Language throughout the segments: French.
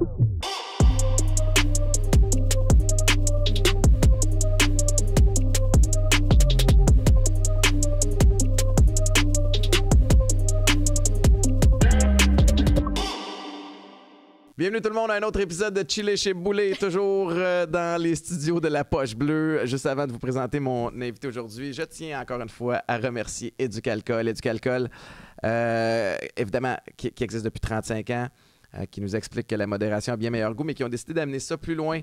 Bienvenue tout le monde à un autre épisode de Chiller chez Boulet, toujours dans les studios de La Poche Bleue. Juste avant de vous présenter mon invité aujourd'hui, je tiens encore une fois à remercier Éducalcool. Éducalcool, évidemment, qui existe depuis 35 ans, qui nous explique que la modération a bien meilleur goût, mais qui ont décidé d'amener ça plus loin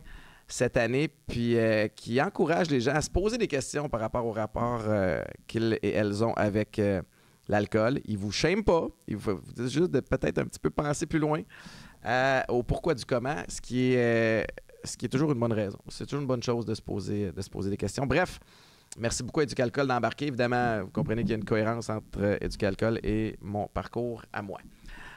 cette année, puis qui encourage les gens à se poser des questions par rapport au rapport qu'ils et elles ont avec l'alcool. Ils vous shament pas, ils vous disent juste de peut-être un petit peu penser plus loin. Au pourquoi du comment, ce qui est toujours une bonne raison. C'est toujours une bonne chose de se poser des questions. Bref, merci beaucoup à Éducalcool d'embarquer. Évidemment, vous comprenez qu'il y a une cohérence entre Éducalcool et mon parcours à moi.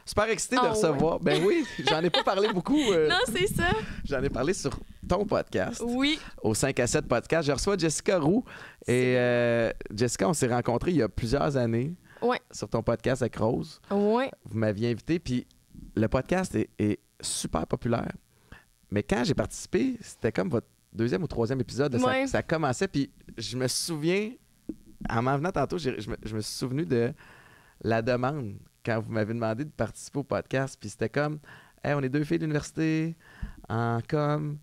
Super excité de recevoir. Ouais. Ben oui, j'en ai pas parlé beaucoup. Non, c'est ça. J'en ai parlé sur ton podcast. Oui. Au 5 à 7 podcast. Je reçois Jessica Roux. Et Jessica, on s'est rencontrés il y a plusieurs années. Ouais. Sur ton podcast avec Rose. Ouais. Vous m'aviez invité, puis le podcast est super populaire. Mais quand j'ai participé, c'était comme votre deuxième ou troisième épisode. Ouais. Ça commençait, puis je me souviens, en m'en venant tantôt, je me suis souvenu de la demande quand vous m'avez demandé de participer au podcast. Puis c'était comme, hey, on est deux filles d'université en com,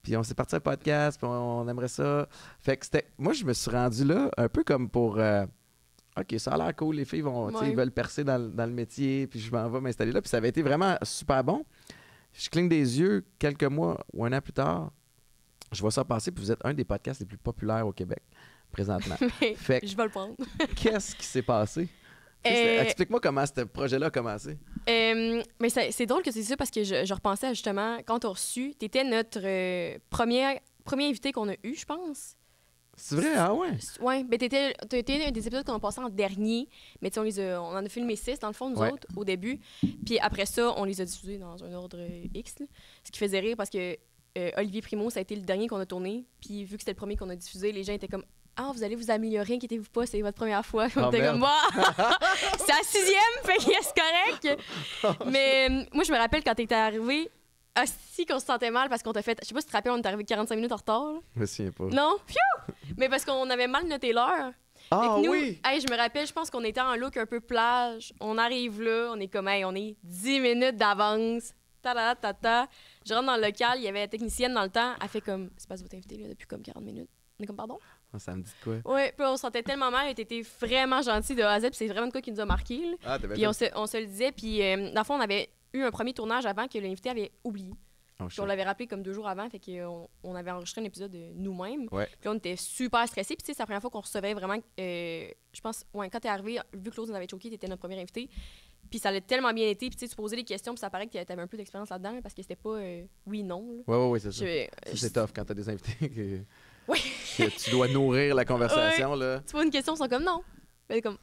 puis on s'est parti un podcast, puis on aimerait ça. Fait que c'était, moi, je me suis rendu là un peu comme pour... OK, ça a l'air cool, les filles ils veulent percer dans le métier, puis je m'en vais m'installer là. Puis ça avait été vraiment super bon. Je cligne des yeux quelques mois ou un an plus tard, je vois ça passer, puis vous êtes un des podcasts les plus populaires au Québec, présentement. Fait que, je vais le prendre. Qu'est-ce qui s'est passé? Explique-moi comment ce projet-là a commencé. Mais c'est drôle que c'est ça, parce que je repensais à, justement, quand tu as reçu, tu étais notre premier invité qu'on a eu, je pense. C'est vrai? Ah ouais? Oui, ben t'étais un des épisodes qu'on a passé en dernier, mais tu sais, on en a filmé 6, dans le fond, nous autres, au début. Puis après ça, on les a diffusés dans un ordre X, là. Ce qui faisait rire parce que Olivier Primo, ça a été le dernier qu'on a tourné. Puis vu que c'était le premier qu'on a diffusé, les gens étaient comme « Ah, vous allez vous améliorer, inquiétez-vous pas, c'est votre première fois. » On était comme « Moi, c'est la 6e, fait que c'est correct. » Mais moi, je me rappelle quand t'étais arrivé, si qu'on se sentait mal parce qu'on t'a fait... Je sais pas si tu te rappelles, on est arrivé 45 minutes en retard. Là. Je me souviens pas. Non? Pfiou! Mais parce qu'on avait mal noté l'heure. Ah nous, oui! Hey, je me rappelle, je pense qu'on était en look un peu plage. On arrive là, on est comme, hey, on est 10 minutes d'avance. Ta-da-ta-ta. Je rentre dans le local, il y avait la technicienne dans le temps. Elle fait comme, c'est pas votre invité là, depuis comme 40 minutes. On est comme, pardon? Ça me dit de quoi? Oui, puis on se sentait tellement mal. Elle était vraiment gentille de A à Z, puis c'est vraiment de quoi qui nous a marqué. Là. Ah, t'as bien puis on se le disait, puis dans le fond, on avait eu un premier tournage avant que l'invité avait oublié. Oh, puis on l'avait rappelé comme 2 jours avant, fait qu'on avait enregistré un épisode nous-mêmes. Ouais. Puis on était super stressés. Puis tu sais, c'est la première fois qu'on recevait vraiment, je pense, quand t'es arrivé, vu que Claude nous avait choqué, t'étais notre premier invité. Puis ça a tellement bien été. Puis tu posais des questions, puis ça paraît que t'avais un peu d'expérience là-dedans, là, parce que c'était pas oui-non. Oui, c'est ça. C'est tough quand t'as des invités que tu dois nourrir la conversation. Là. Tu vois une question, ils sont comme non. Mais comme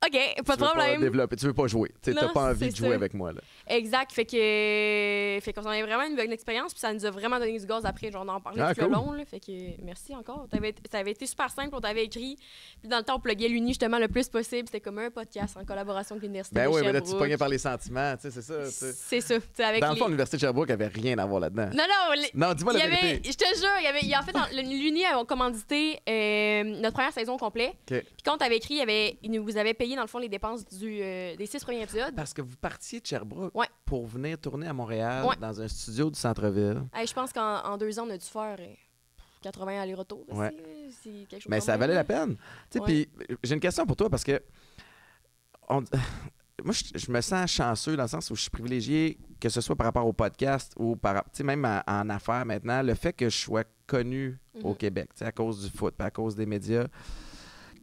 OK, pas de problème. Tu veux pas jouer. Tu n'as pas envie de jouer avec moi. Là. Exact. Fait qu'on en avait vraiment une bonne expérience. Puis ça nous a vraiment donné du gaz après. Genre, on en parlait tout le long. Là, fait que merci encore. Ça avait été super simple. On t'avait écrit. Puis dans le temps, on pluguait l'Uni justement le plus possible. C'était comme un podcast en collaboration avec l'Université de Sherbrooke. Ben oui, mais là, tu pognais par les sentiments. C'est ça. C'est ça. Avec dans le fond, l'Université de Sherbrooke n'avait rien à voir là-dedans. Non, dis-moi la vérité. Je te jure, en fait, l'Uni avait commandité notre première saison complète. Okay. Puis quand on t'avait écrit, ils nous avaient payé dans le fond les dépenses des 6 premiers épisodes. Parce que vous partiez de Sherbrooke pour venir tourner à Montréal dans un studio du centre-ville. Hey, je pense qu'en 2 ans, on a dû faire 80 allers-retours. Ouais. C'est quelque chose. Mais ça valait la peine. Puis j'ai une question pour toi parce que moi, je me sens chanceux dans le sens où je suis privilégié, que ce soit par rapport au podcast ou même en affaires maintenant, le fait que je sois connu au Québec, à cause du foot, à cause des médias.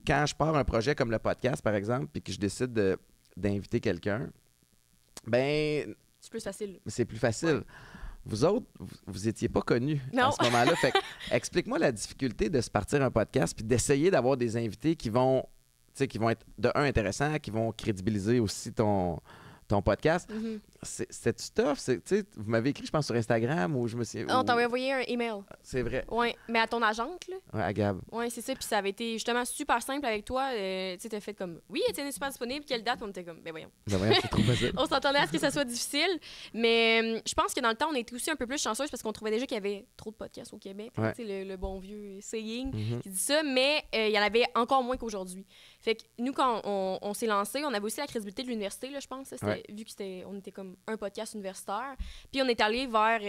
Quand je pars un projet comme le podcast, par exemple, puis que je décide d'inviter quelqu'un, ben... C'est plus facile. C'est plus facile. Ouais. Vous autres, vous étiez pas connus à ce moment-là. Fait explique-moi la difficulté de se partir un podcast puis d'essayer d'avoir des invités qui vont être, de un, intéressants, qui vont crédibiliser aussi ton podcast. C'était-tu tough? Vous m'avez écrit, je pense, sur Instagram ou je me suis... On t'avait envoyé un email. C'est vrai. Oui, mais à ton agente, là. Ouais, à Gab. Oui, c'est ça. Puis ça avait été justement super simple avec toi. Tu sais, t'as fait comme, oui, Étienne est super disponible. Quelle date? On était comme, ben voyons. Ben voyons, c'est trop facile. On s'attendait à ce que ça soit difficile. Mais je pense que dans le temps, on était aussi un peu plus chanceuse parce qu'on trouvait déjà qu'il y avait trop de podcasts au Québec. Ouais. Tu sais, le bon vieux saying Mhm. qui dit ça. Mais il y en avait encore moins qu'aujourd'hui. Fait que nous, quand on s'est lancé, on avait aussi la crédibilité de l'université, là, je pense. Là, Ouais. Vu qu'on était comme un podcast universitaire. Puis on est allé vers...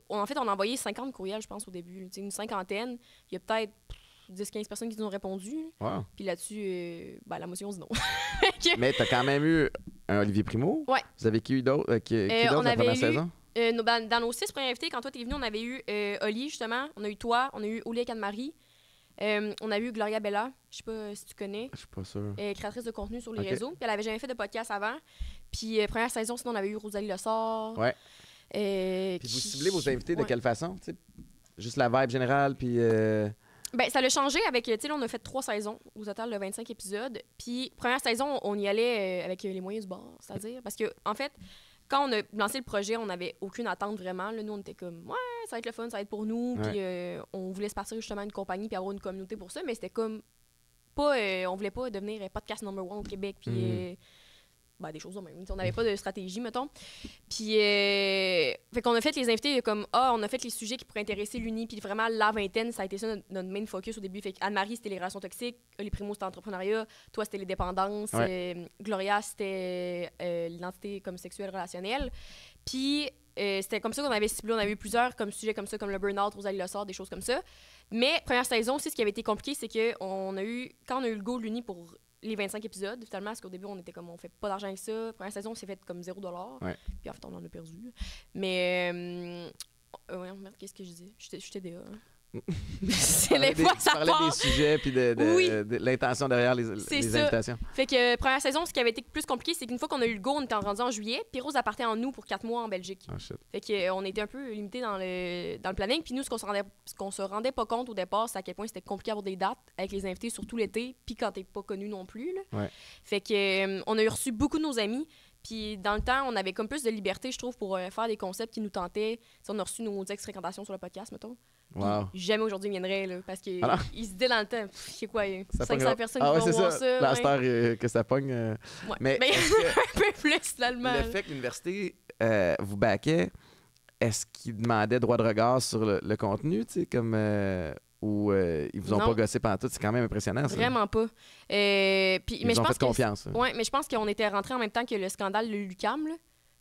en fait, on a envoyé 50 courriels, je pense, au début. Une cinquantaine. Il y a peut-être 10-15 personnes qui nous ont répondu. Wow. Puis là-dessus, la motion, c'est non. Mais t'as quand même eu un Olivier Primo. Ouais. Vous avez qui d'autre? Qui d'autre on la avait première eu- saison? Dans nos 6 premiers invités, quand toi t'es venu, on avait eu Oli, justement. On a eu toi. On a eu Oli Anne-Marie. On a eu Gloria Bella. Je sais pas si tu connais. Je suis pas sûr. Créatrice de contenu sur les Ok. réseaux. Puis elle avait jamais fait de podcast avant. Puis première saison, sinon, on avait eu Rosalie Lessard. Ouais. Puis vous ciblez vos invités de Ouais. quelle façon? T'sais? Juste la vibe générale, puis... Ben, ça l'a changé avec, tu sais, là, on a fait 3 saisons, au total de 25 épisodes. Puis, première saison, on y allait avec les moyens du bord, c'est-à-dire, parce que, en fait, quand on a lancé le projet, on n'avait aucune attente vraiment. Là, nous, on était comme, ouais, ça va être le fun, ça va être pour nous. Ouais. Puis, on voulait se partir justement une compagnie puis avoir une communauté pour ça, mais c'était comme, pas, on voulait pas devenir podcast number 1 au Québec. Puis, des choses de même. On n'avait pas de stratégie, mettons. Puis, fait qu'on a fait les invités comme, on a fait les sujets qui pourraient intéresser l'Uni, puis vraiment, la vingtaine, ça a été ça notre main focus au début. Fait Anne-Marie, c'était les relations toxiques, Oli Primo, c'était l'entrepreneuriat, toi, c'était les dépendances, Gloria, c'était l'identité comme sexuelle relationnelle. Puis, c'était comme ça qu'on avait ciblé. On avait eu plusieurs comme sujets comme ça, comme le burn-out, Rosalie Lessard, des choses comme ça. Mais, première saison aussi, ce qui avait été compliqué, c'est que quand on a eu le go de l'Uni pour les 25 épisodes, finalement, parce qu'au début, on était comme, on fait pas d'argent avec ça. Première saison, on s'est fait comme 0 $. Ouais. Puis en fait, on en a perdu. Mais, merde, qu'est-ce que je dis? Je TDA. C'est les fois, ça Tu parlais part. des sujets, puis de l'intention derrière les ça. invitations. Fait que première saison, ce qui avait été plus compliqué, c'est qu'une fois qu'on a eu le go, on était rendu en juillet, puis Rose, elle partait en août pour 4 mois en Belgique. Oh, shit. Fait que on était un peu limité dans le planning. Puis nous, ce qu'on se rendait pas compte au départ, c'est à quel point c'était compliqué d'avoir des dates avec les invités, surtout l'été, puis quand t'es pas connu non plus. Là. Ouais. Fait que on a eu reçu beaucoup de nos amis. Puis dans le temps, on avait comme plus de liberté, je trouve, pour faire des concepts qui nous tentaient. T'sais, on a reçu nos ex-fréquentations sur le podcast, mettons. Wow. Puis jamais aujourd'hui ils viendraient, là, parce qu'ils se disaient dans le temps, c'est quoi, Ça 500 pognera. personnes Ah qui ouais, vont c'est voir ça. ça. La ouais. star que ça pogne. Ouais. Mais Ben, est-ce que un peu plus, finalement. le fait que l'université vous baquait, est-ce qu'ils demandaient droit de regard sur le contenu, tu sais, comme... ou ils vous ont Non. pas gossé pendant tout? C'est quand même impressionnant, ça. Vraiment pas. Puis, Ils mais vous je ont pense fait confiance. que ouais, mais je pense qu'on était rentrés en même temps que le scandale de l'UQAM, là.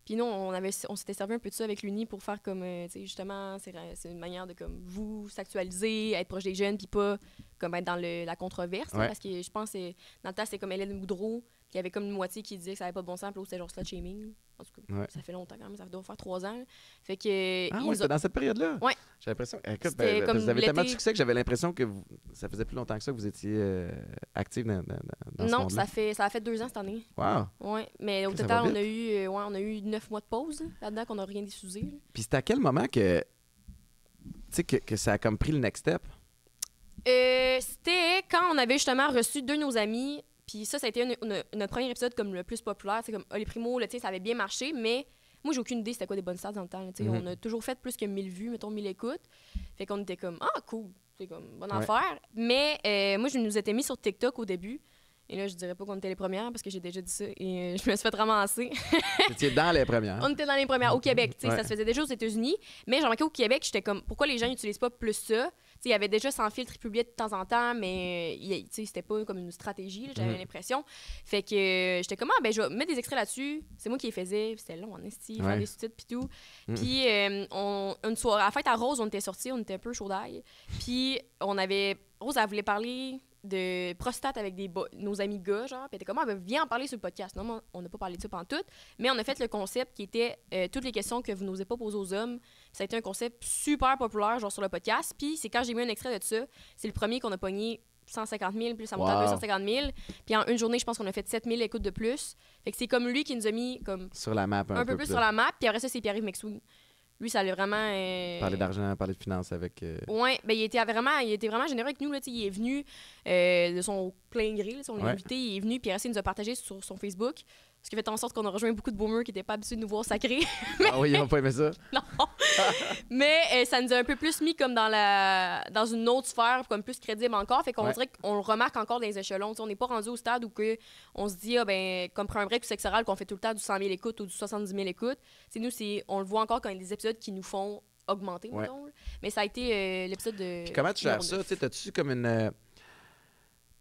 Puis nous, on s'était servi un peu de ça avec l'Uni pour faire comme, tu sais, justement, c'est une manière de comme vous s'actualiser, être proche des jeunes, puis pas comme être dans la controverse. Là, Ouais. parce que je pense que dans le temps, c'est comme Hélène Boudreau, qui avait comme une moitié qui disait que ça avait pas de bon sens, puis l'autre, c'était genre slut shaming. En tout cas, Ouais. ça fait longtemps quand même, ça doit faire 3 ans. Là. Fait que. Ah ils ouais, nous c'était dans cette période-là? Ouais. J'ai l'impression... Écoute, C'était comme vous avez tellement de l'été. succès que j'avais l'impression que ça faisait plus longtemps que ça que vous étiez active dans ce Non, monde-là. ça a fait 2 ans cette année. Wow! Ouais, mais au Ça total, va on a eu 9 mois de pause là-dedans qu'on n'a rien diffusé. Là. Puis c'était à quel moment que... Tu sais, que ça a comme pris le next step? C'était quand on avait justement reçu 2 de nos amis, puis ça a été notre premier épisode comme le plus populaire. C'est comme Oli Primo, là, ça avait bien marché, mais moi, j'ai aucune idée c'était quoi des bonnes stats dans le temps. Là, On a toujours fait plus que 1000 vues, mettons 1000 écoutes. Fait qu'on était comme, cool, c'est comme bonne affaire. Mais moi, je nous étais mis sur TikTok au début. Et là, je dirais pas qu'on était les premières parce que j'ai déjà dit ça et je me suis fait ramasser. Vous étiez dans les premières. On était dans les premières au Québec. Ouais. Ça se faisait déjà aux États-Unis. Mais j'ai remarqué au Québec, j'étais comme, pourquoi les gens n'utilisent pas plus ça? Il y avait déjà sans filtre, ils publiaient de temps en temps, mais c'était pas comme une stratégie, là, j'avais l'impression. Fait que j'étais comme, je vais mettre des extraits là-dessus. C'est moi qui les faisais. C'était long en esti, faire des sous-titres puis tout. Puis une soirée, à la fête à Rose, on était sortis, on était un peu chaud d'ail. Puis Rose, elle voulait parler de prostate avec nos amis gars, genre. Puis elle était comme, viens en parler sur le podcast. Non, on n'a pas parlé de ça pendant tout. Mais on a fait le concept qui était toutes les questions que vous n'osez pas poser aux hommes. Ça a été un concept super populaire, genre, sur le podcast. Puis c'est quand j'ai mis un extrait de ça, c'est le premier qu'on a pogné 150 000, puis ça monte à 250 000. Puis en une journée, je pense qu'on a fait 7 000 écoutes de plus. Fait que c'est comme lui qui nous a mis comme Sur la map un peu plus sur la map. Puis après ça, c'est Pierre-Yves McSween. Lui, ça allait vraiment... Parler d'argent, parler de finances avec... Ouais, il était vraiment généreux avec nous. Là, il est venu de son plein gré, là, on l'a invité, il est venu, puis après, il nous a partagé sur son Facebook Ce qui fait en sorte qu'on a rejoint beaucoup de boomers qui n'étaient pas habitués de nous voir sacrés. Ah oui, ils n'ont pas aimé ça? Non. Mais ça nous a un peu plus mis comme dans une autre sphère, comme plus crédible encore. Fait qu'on dirait qu'on le remarque encore dans les échelons. T'sais, on n'est pas rendu au stade où on se dit, comme pour un break ou sexe oral, qu'on fait tout le temps du 100 000 écoutes ou du 70 000 écoutes. Nous, on le voit encore quand il y a des épisodes qui nous font augmenter, mettons. Mais ça a été l'épisode de... Puis comment tu gères ça? T'as-tu comme une...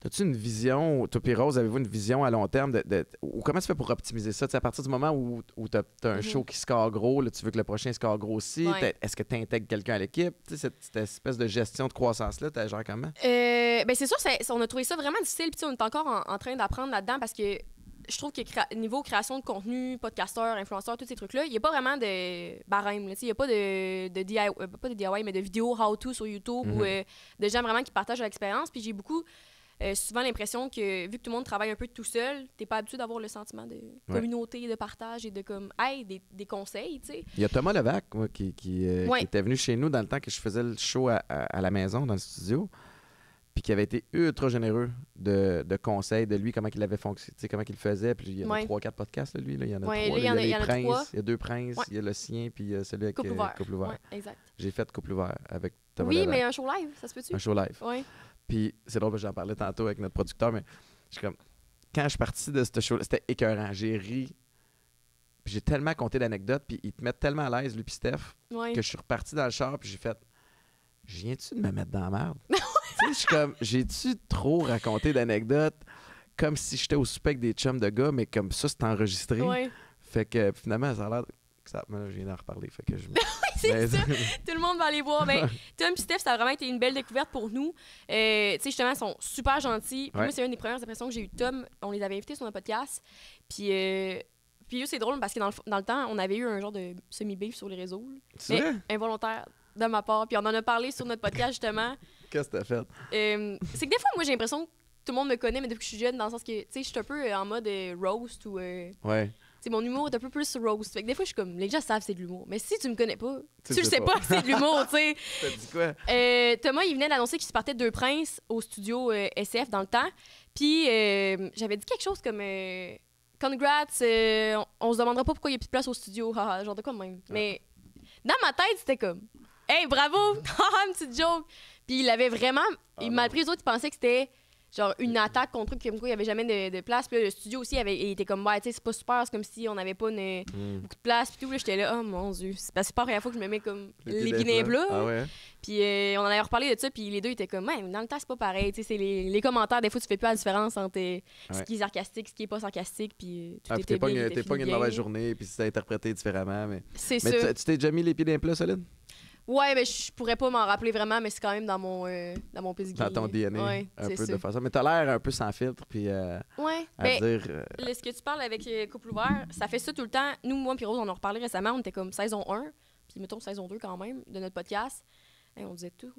As-tu une vision, toi et Rose, avez-vous une vision à long terme ou comment tu fais pour optimiser ça? T'sais, à partir du moment où tu as un show qui score gros, là, tu veux que le prochain score gros aussi, est-ce que tu intègres quelqu'un à l'équipe? Cette espèce de gestion de croissance-là, tu la gères comment? C'est sûr, on a trouvé ça vraiment difficile. Puis on est encore en train d'apprendre là-dedans parce que je trouve que niveau création de contenu, podcasteur, influenceur, tous ces trucs-là, il n'y a pas vraiment de barème. Il n'y a pas de DIY, pas de DIY, mais de vidéos how-to sur YouTube ou de gens vraiment qui partagent l'expérience. Puis j'ai beaucoup... souvent l'impression que, vu que tout le monde travaille un peu tout seul, t'es pas habitué d'avoir le sentiment de communauté, de partage et de comme, des conseils, tu sais. Il y a Thomas Levac qui était venu chez nous dans le temps que je faisais le show à la maison, dans le studio, puis qui avait été ultra généreux de conseils de lui, comment il avait fonctionné, comment il le faisait. Puis il y en a 3-4 podcasts, là, lui. Là. Il y en a 3. Il y a les Princes, il y a 2 Princes, il y a le sien, puis celui avec Couple Ouvert. Ouais, exact. J'ai fait Couple Ouvert avec Thomas Levac. Oui, mais un show live, ça se peut-tu? Un show live. Oui. Puis c'est drôle, j'en parlais tantôt avec notre producteur, mais je suis comme, quand je suis parti de ce show, c'était écœurant. J'ai ri, puis j'ai tellement compté d'anecdotes, puis ils te mettent tellement à l'aise, lui puis Steph, que je suis reparti dans le char, puis j'ai fait, viens-tu de me mettre dans la merde? Tu sais, je suis comme, j'ai-tu trop raconté d'anecdotes comme si j'étais au souper avec des chums de gars, mais comme ça, c'est enregistré. Ouais. Fait que finalement, ça a l'air que ça. Là, je viens d'en reparler. Fait que je c'est ça. Tout le monde va aller voir. Mais Tom et Steph, ça a vraiment été une belle découverte pour nous. Tu sais, justement, ils sont super gentils. Puis moi, c'est une des premières impressions que j'ai eues de Tom. On les avait invités sur notre podcast. Puis eux, c'est drôle parce que dans le temps, on avait eu un genre de semi-beef sur les réseaux. C'est vrai? Involontaire de ma part. Puis on en a parlé sur notre podcast, justement. Qu'est-ce que t'as fait? C'est que des fois, moi, j'ai l'impression que tout le monde me connaît, mais depuis que je suis jeune, dans le sens que, tu sais, je suis un peu en mode roast ou... C'est mon humour est un peu plus roast. Fait que des fois, je suis comme, les gens savent que c'est de l'humour. Mais si tu me connais pas, tu le sais pas que c'est de l'humour, tu sais. T'as dit quoi? Thomas, il venait d'annoncer qu'il se partait de 2 Princes au studio SF dans le temps. Puis j'avais dit quelque chose comme, congrats, on se demandera pas pourquoi il y a plus de place au studio. Genre de quoi de même. Mais dans ma tête, c'était comme, hey, bravo, une petite joke. Puis il avait vraiment, malgré les autres, il pensait que c'était genre une attaque contre eux, comme quoi il n'y avait jamais de place. Puis là, le studio aussi, il était comme, ouais, tu sais, c'est pas super, c'est comme si on n'avait pas beaucoup de place. Puis tout, là, j'étais là, oh mon Dieu, c'est pas la première fois que je me mets comme les pieds plats. Ah ouais? Puis on en avait reparlé de ça, puis les deux étaient comme, dans le temps, c'est pas pareil. Tu sais, c'est les commentaires, des fois, tu fais plus la différence entre ce qui est sarcastique, ce qui est pas sarcastique. Puis tout était bien. T'es pas une mauvaise journée, puis c'est interprété différemment. Mais ça. Tu t'es déjà mis les pieds dans les plats solides? Ouais, mais je pourrais pas m'en rappeler vraiment, mais c'est quand même dans mon pedigree. Dans ton DNA, un peu ça. de façon. Mais t'as l'air un peu sans filtre, puis à dire... Ce que tu parles avec Couple Ouvert, ça fait ça tout le temps. Nous, moi puis Rose, on en a reparlé récemment, on était comme saison 1, puis mettons saison 2 quand même, de notre podcast. Et on disait tout.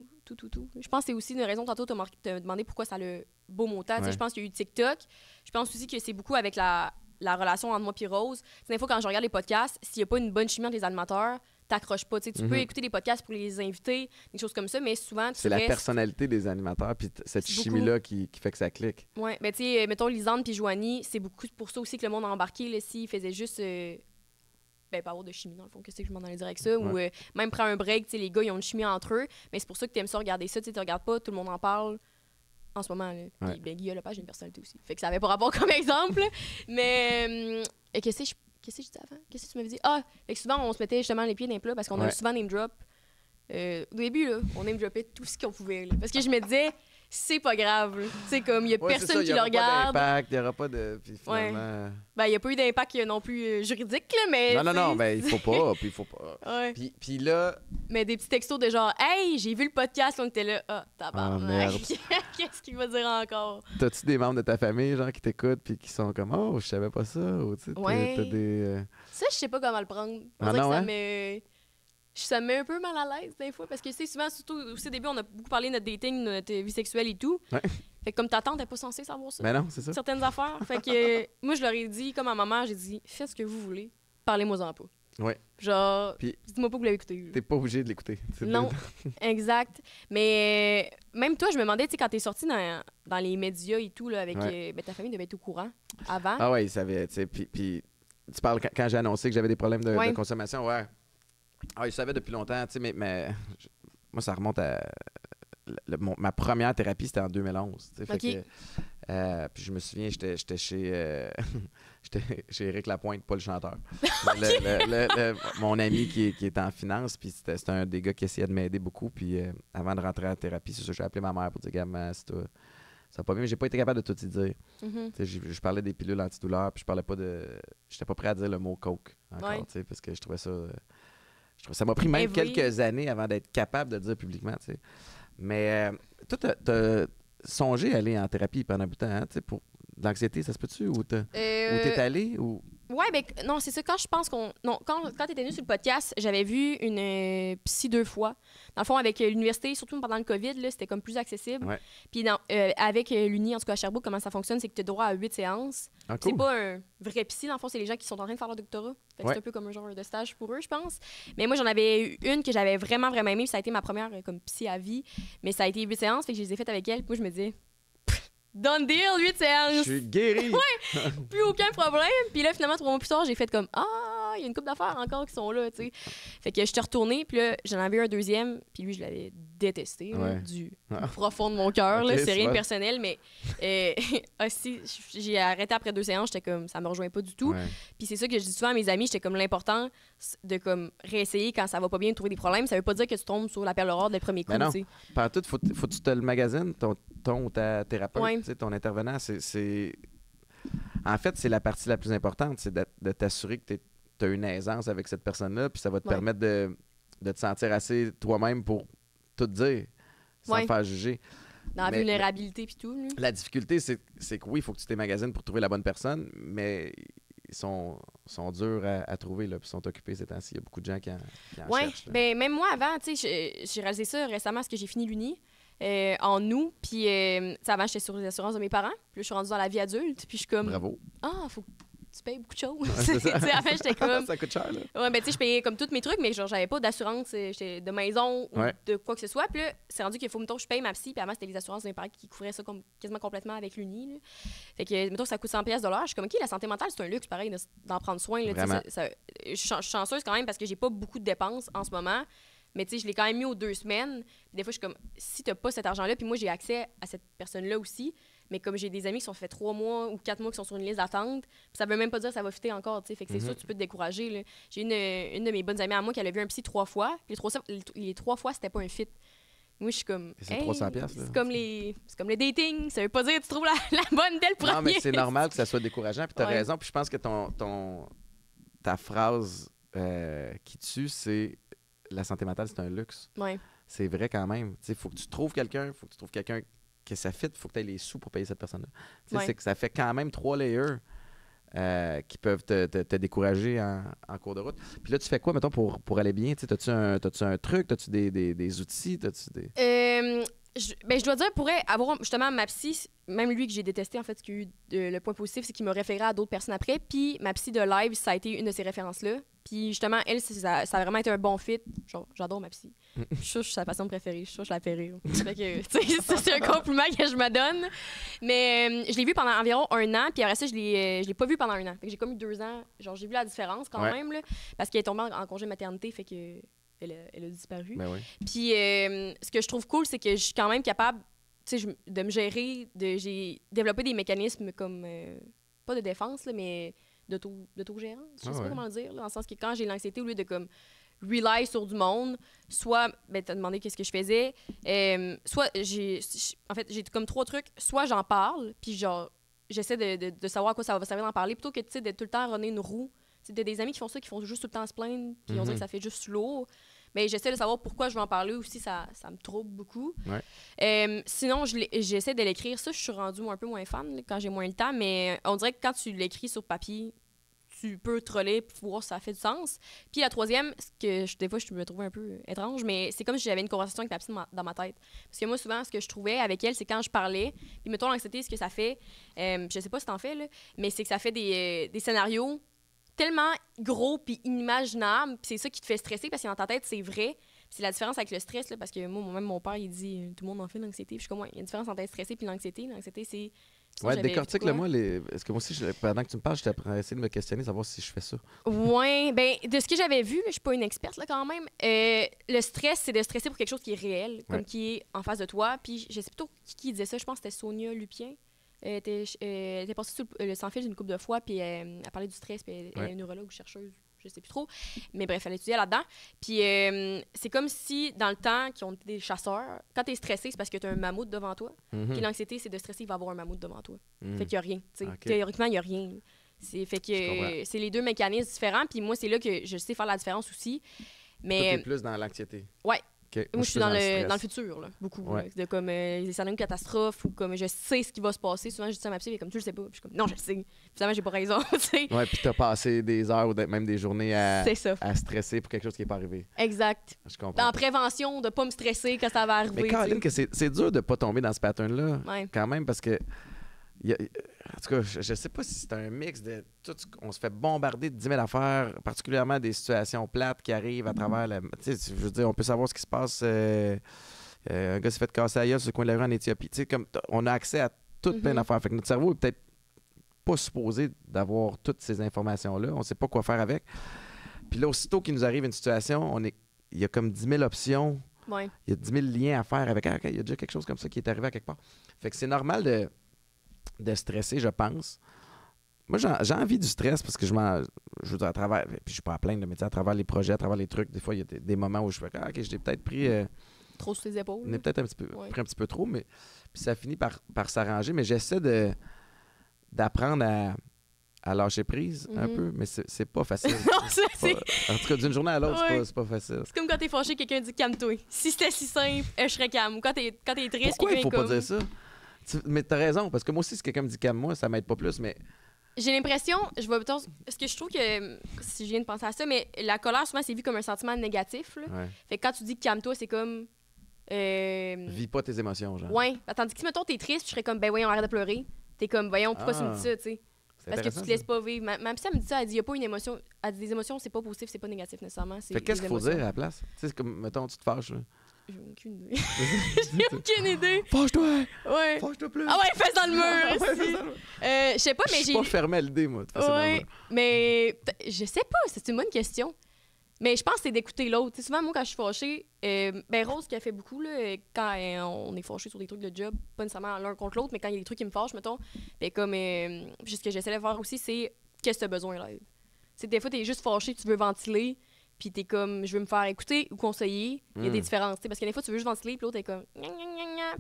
Je pense que c'est aussi une raison, tantôt, t'as demandé pourquoi ça a le beau montant. Je pense qu'il y a eu TikTok. Je pense aussi que c'est beaucoup avec la relation entre moi et Rose. Des fois, quand je regarde les podcasts, s'il n'y a pas une bonne chimie entre les animateurs, t'accroches pas. Tu peux écouter des podcasts pour les invités, des choses comme ça, mais souvent, c'est la personnalité des animateurs, puis cette chimie-là qui fait que ça clique. Oui, mais tu sais, mettons, Lisande puis Joanie, c'est beaucoup pour ça aussi que le monde a embarqué, là, s'ils faisaient juste... pas avoir de chimie, dans le fond, qu'est-ce que je m'en allais dire avec ça, ou même prendre un break, tu sais, les gars, ils ont une chimie entre eux, mais c'est pour ça que t'aimes ça regarder ça, tu regardes pas, tout le monde en parle en ce moment, là. Puis, Guillaume Lepage a une personnalité aussi. Fait que ça avait pas rapport comme exemple, mais qu'est-ce que je disais avant? Qu'est-ce que tu m'avais dit? Fait que souvent, on se mettait justement les pieds dans les plats parce qu'on a souvent name drop. Au début, là, on name dropait tout ce qu'on pouvait. Là, parce que je me disais, c'est pas grave. Tu sais, comme, il y a personne qui le regarde. Il n'y aura pas d'impact, puis finalement... il n'y a pas eu d'impact non plus juridique, là, mais... Non, il faut pas, puis il faut pas. Puis là... Mais des petits textos de genre, hey, j'ai vu le podcast, on était là, tabarnak. Qu'est-ce qu'il va dire encore? T'as-tu des membres de ta famille, genre, qui t'écoutent, puis qui sont comme, oh, je savais pas ça, ou tu sais, t'as des... Ça, je sais pas comment le prendre. On dirait que ça me met un peu mal à l'aise des fois parce que c'est souvent, surtout aussi au début, on a beaucoup parlé de notre dating, de notre vie sexuelle et tout. Fait que comme ta tante n'est pas censée savoir ça. Mais non, c'est ça. Certaines affaires. Fait que moi, je leur ai dit, comme à maman, j'ai dit, faites ce que vous voulez, parlez-moi-en pas. Ouais. Genre, Puis, dites-moi pas que vous l'avez écouté. t'es pas obligé de l'écouter. Non, exact. Mais même toi, je me demandais, tu sais, quand t'es sorti dans les médias et tout, là, avec ben, ta famille devait être au courant avant. Ah ouais, ils savaient, tu sais. Puis tu parles quand j'ai annoncé que j'avais des problèmes de consommation, ouais. Ah, ils savaient depuis longtemps, tu sais, mais moi, ça remonte à... ma première thérapie, c'était en 2011. Fait que, puis je me souviens, j'étais chez chez Éric Lapointe, pas le chanteur. Mon ami qui est en finance, puis c'était un des gars qui essayait de m'aider beaucoup. Puis avant de rentrer en thérapie, c'est ça, j'ai appelé ma mère pour dire, gamin, c'est toi. Ça va pas bien, mais j'ai pas été capable de tout y dire. Je parlais des pilules antidouleurs, puis je parlais pas de... J'étais pas prêt à dire le mot coke encore, parce que je trouvais ça... Ça m'a pris même quelques années avant d'être capable de le dire publiquement, tu sais. Mais toi, t'as songé à aller en thérapie pendant un bout de temps, hein, pour de l'anxiété, ça se peut-tu? Ou t'es allé? Ou... Ouais, ben non, c'est ça. Quand je pense qu'on... Non, quand t'étais venu sur le podcast, j'avais vu une psy 2 fois. Dans le fond, avec l'université, surtout pendant le COVID, là, c'était comme plus accessible. Ouais. Puis avec l'Uni, en tout cas à Sherbrooke, comment ça fonctionne, c'est que tu as droit à 8 séances. Ah, cool. C'est pas un vrai psy, dans le fond, c'est les gens qui sont en train de faire leur doctorat. Fait que c'est un peu comme un genre de stage pour eux, je pense. Mais moi, j'en avais eu une que j'avais vraiment, vraiment aimée. Puis ça a été ma première comme psy à vie. Mais ça a été 8 séances, fait que je les ai faites avec elle. Puis moi, je me disais... Done deal, 8 séances! Je suis guéri! Ouais! Plus aucun problème. Puis là, finalement, 3 mois plus tard, j'ai fait comme il y a une couple d'affaires encore qui sont là, tu sais. Fait que je suis retournée, puis là, j'en avais eu un deuxième, puis lui, je l'avais détesté, là, du profond de mon cœur. Okay, c'est rien de personnel, mais aussi, j'ai arrêté après 2 séances, j'étais comme, ça me rejoint pas du tout. Ouais. Puis c'est ça que je dis souvent à mes amis, j'étais comme, l'important de comme réessayer quand ça va pas bien, de trouver des problèmes. Ça veut pas dire que tu tombes sur la perle rare dès le premier coup, tu sais. Par tout, faut que tu te le magasines, ton ta thérapeute, ton intervenant, c'est... En fait, c'est la partie la plus importante, c'est de t'assurer que tu as une aisance avec cette personne-là, puis ça va te permettre de te sentir assez toi-même pour tout dire, sans te faire juger. Dans la vulnérabilité puis tout. La difficulté, c'est que oui, il faut que tu t'emmagasines pour trouver la bonne personne, mais ils sont durs à trouver, là, puis sont occupés ces temps-ci. Il y a beaucoup de gens qui en cherchent. Ben, même moi, avant, tu sais, j'ai réalisé ça récemment parce que j'ai fini l'Uni. En août, puis avant j'étais sur les assurances de mes parents, puis là, je suis rendue dans la vie adulte, puis je suis comme bravo. Faut que tu payes beaucoup de choses. Avant j'étais comme ça coûte cher là. Ouais, ben tu sais je payais comme tous mes trucs, mais genre j'avais pas d'assurance de maison ou de quoi que ce soit, puis là c'est rendu qu'il faut mettons je paye ma psy, puis avant c'était les assurances de mes parents qui couvraient ça comme quasiment complètement avec l'Uni là. Fait que mettons ça coûte 100$ de l'heure, je suis comme OK, la santé mentale c'est un luxe pareil d'en prendre soin là, je suis chanceuse quand même parce que j'ai pas beaucoup de dépenses en ce moment. Mais tu sais, je l'ai quand même mis aux 2 semaines. Puis des fois, je suis comme, si t'as pas cet argent-là, puis moi, j'ai accès à cette personne-là aussi. Mais comme j'ai des amis qui sont fait 3 mois ou 4 mois qui sont sur une liste d'attente, ça veut même pas dire que ça va fitter encore, tu sais. Fait que c'est sûr, tu peux te décourager, là. J'ai une de mes bonnes amies à moi qui a vu un psy 3 fois. Puis les 3 fois, c'était pas un fit. Moi, je suis comme. C'est 300$, là. C'est comme le dating. Ça veut pas dire que tu trouves la bonne dès le premier. Non, mais c'est normal que ça soit décourageant. Puis t'as raison. Puis je pense que ta phrase qui tue, c'est la santé mentale, c'est un luxe. Ouais. C'est vrai quand même. Il faut que tu trouves quelqu'un, que ça fit, il faut que tu aies les sous pour payer cette personne-là. C'est que ça fait quand même 3 layers qui peuvent te décourager en cours de route. Puis là, tu fais quoi, mettons, pour aller bien? T'as-tu un truc? T'as-tu des outils? Je dois dire, pour avoir justement ma psy, même lui que j'ai détesté, en fait, ce qui a eu le point positif, c'est qu'il m'a référé à d'autres personnes après. Puis ma psy de live, ça a été une de ces références-là. Puis justement, elle, ça a vraiment été un bon fit. Genre, j'adore ma psy. Je suis sa passion préférée. Je suis je la fais rire. Fait que, ça, c'est un compliment que je me donne. Mais je l'ai vu pendant environ 1 an. Puis après ça, je l'ai pas vu pendant 1 an. Fait que j'ai comme eu 2 ans. Genre, j'ai vu la différence quand même, là, parce qu'elle est tombée en congé maternité. Fait que elle a disparu. Ben oui. Puis ce que je trouve cool, c'est que je suis quand même capable de me gérer. J'ai développé des mécanismes comme, pas de défense, là, mais d'autogérance, je sais pas comment le dire, là, dans le sens que quand j'ai l'anxiété, au lieu de comme rely sur du monde, soit, t'as demandé qu'est-ce que je faisais, soit en fait, j'ai comme 3 trucs, soit j'en parle, puis genre, j'essaie de savoir à quoi ça va servir d'en parler, plutôt que, tu sais, de tout le temps runner une roue. T'as des amis qui font ça, qui font juste tout le temps se plaindre, puis on dirait que ça fait juste lourd. Mais j'essaie de savoir pourquoi je veux en parler aussi, ça me trouble beaucoup. Ouais. Sinon, j'essaie de l'écrire. Ça, je suis rendue un peu moins fan là, quand j'ai moins le temps, mais on dirait que quand tu l'écris sur papier, tu peux troller pour voir si ça fait du sens. Puis la troisième, ce que des fois, je me trouvais un peu étrange, mais c'est comme si j'avais une conversation avec la psy dans ma tête. Parce que moi, souvent, ce que je trouvais avec elle, c'est quand je parlais, puis mettons l'anxiété, ce que ça fait, je sais pas si t'en fais, là, mais c'est que ça fait des scénarios tellement gros puis inimaginable, puis c'est ça qui te fait stresser parce que dans ta tête, c'est vrai. C'est la différence avec le stress, là, parce que moi, même mon père, il dit tout le monde en fait l'anxiété. Puis je suis comme, ouais, il y a une différence entre être stressé et l'anxiété. L'anxiété, c'est. Ouais, décortique-le-moi. Est-ce que moi aussi, pendant que tu me parles, j'étais à essayer de me questionner, savoir si je fais ça. Ouais, ben de ce que j'avais vu, je suis pas une experte là, quand même. Le stress, c'est de stresser pour quelque chose qui est réel, comme qui est en face de toi. Puis je sais plutôt qui disait ça, je pense que c'était Sonia Lupien. Elle était passée sur le sans fil une couple de fois, puis elle parlait du stress, puis elle est neurologue ou chercheuse, je sais plus trop. Mais bref, elle étudiait là-dedans. Puis c'est comme si, dans le temps, qui ont été des chasseurs, quand t'es stressé, c'est parce que t'as un mammouth devant toi. Puis l'anxiété, c'est de stresser, il va y avoir un mammouth devant toi. Fait qu'il y a rien. Théoriquement, il y a rien. Fait que c'est les deux mécanismes différents. Puis moi, c'est là que je sais faire la différence aussi. Mais toi, t'es plus dans l'anxiété. Ouais. Okay. Moi, je suis dans le futur, là, beaucoup. Ouais. Là, de comme les scénarios de catastrophe ou comme je sais ce qui va se passer. Souvent, je dis ça à ma psy, mais comme tu le sais pas. Puis je suis comme non, je le sais. Finalement, j'ai pas raison. T'sais. Ouais, puis t'as passé des heures ou même des journées à stresser pour quelque chose qui n'est pas arrivé. Exact. Je comprends. En prévention, de pas me stresser quand ça va arriver. Mais Caroline, que c'est dur de pas tomber dans ce pattern-là, quand même, parce que. En tout cas, je sais pas si c'est un mix de tout. On se fait bombarder de 10 000 affaires, particulièrement des situations plates qui arrivent à travers la. Tu sais, je veux dire, on peut savoir ce qui se passe. Un gars s'est fait casser la gueule sur le coin de la rue en Éthiopie. Tu sais, comme on a accès à toutes plein d'affaires. Fait que notre cerveau est peut-être pas supposé d'avoir toutes ces informations-là. On sait pas quoi faire avec. Puis là, aussitôt qu'il nous arrive une situation, il y a comme 10 000 options. Ouais. Il y a 10 000 liens à faire avec. Ah, OK, il y a déjà quelque chose comme ça qui est arrivé à quelque part. Fait que c'est normal de stresser, je pense. Moi, j'ai envie du stress parce que je veux dire, à travers, puis je suis pas à plaindre, mais à travers les projets, à travers les trucs, des fois, il y a des moments où je fais OK, je l'ai peut-être pris. Trop sur les épaules. On est peut-être pris un petit peu trop, mais puis ça finit par s'arranger. Mais j'essaie d'apprendre à lâcher prise un peu, mais c'est pas facile. Non, c'est... En tout cas, d'une journée à l'autre, c'est pas facile. C'est comme quand t'es fâché, quelqu'un dit calme-toi. Si c'était si simple, je serais calme. Ou quand t'es triste, pourquoi il faut comme... pas dire ça? Mais t'as raison, parce que moi aussi, si quelqu'un me dit calme-moi, ça m'aide pas plus, mais... J'ai l'impression, je vois plutôt... Parce que je trouve que, si je viens de penser à ça, mais la colère, souvent, c'est vu comme un sentiment négatif. Là. Ouais. Fait que quand tu dis calme-toi, c'est comme... Vis pas tes émotions, genre. Ouais. Tandis que si, mettons, t'es triste, je serais comme, ben voyons, arrête de pleurer. T'es comme, voyons, pourquoi tu me dis ça, tu sais? Parce que tu te laisses pas vivre. Ma psy, elle me dit ça, elle dit, il y a pas une émotion... Elle dit, des émotions, c'est pas positif, c'est pas négatif, nécessairement. Fait qu'est-ce qu'il faut dire à la place? Tu sais, c'est comme, mettons, tu te fâches, là. J'ai aucune idée. J'ai aucune idée. Fâche-toi! Ouais. Fâche-toi plus! Ah ouais, fesse dans le mur! Je sais pas, mais j'ai... Je suis pas fermé à l'idée, moi, de faire ouais, mais je sais pas, c'est une bonne question. Mais je pense que c'est d'écouter l'autre. Souvent, moi, quand je suis fâchée, ben Rose qui a fait beaucoup, là, quand on est fâché sur des trucs de job, pas nécessairement l'un contre l'autre, mais quand il y a des trucs qui me fâchent, mettons, ben comme, ce que j'essaie de faire aussi, c'est qu'est-ce que tu as besoin là. C'est des fois, t'es juste fâché, tu veux ventiler, puis t'es comme, je veux me faire écouter ou conseiller. Il y a des différences, parce que des fois, tu veux juste ventiler, puis l'autre, t'es comme,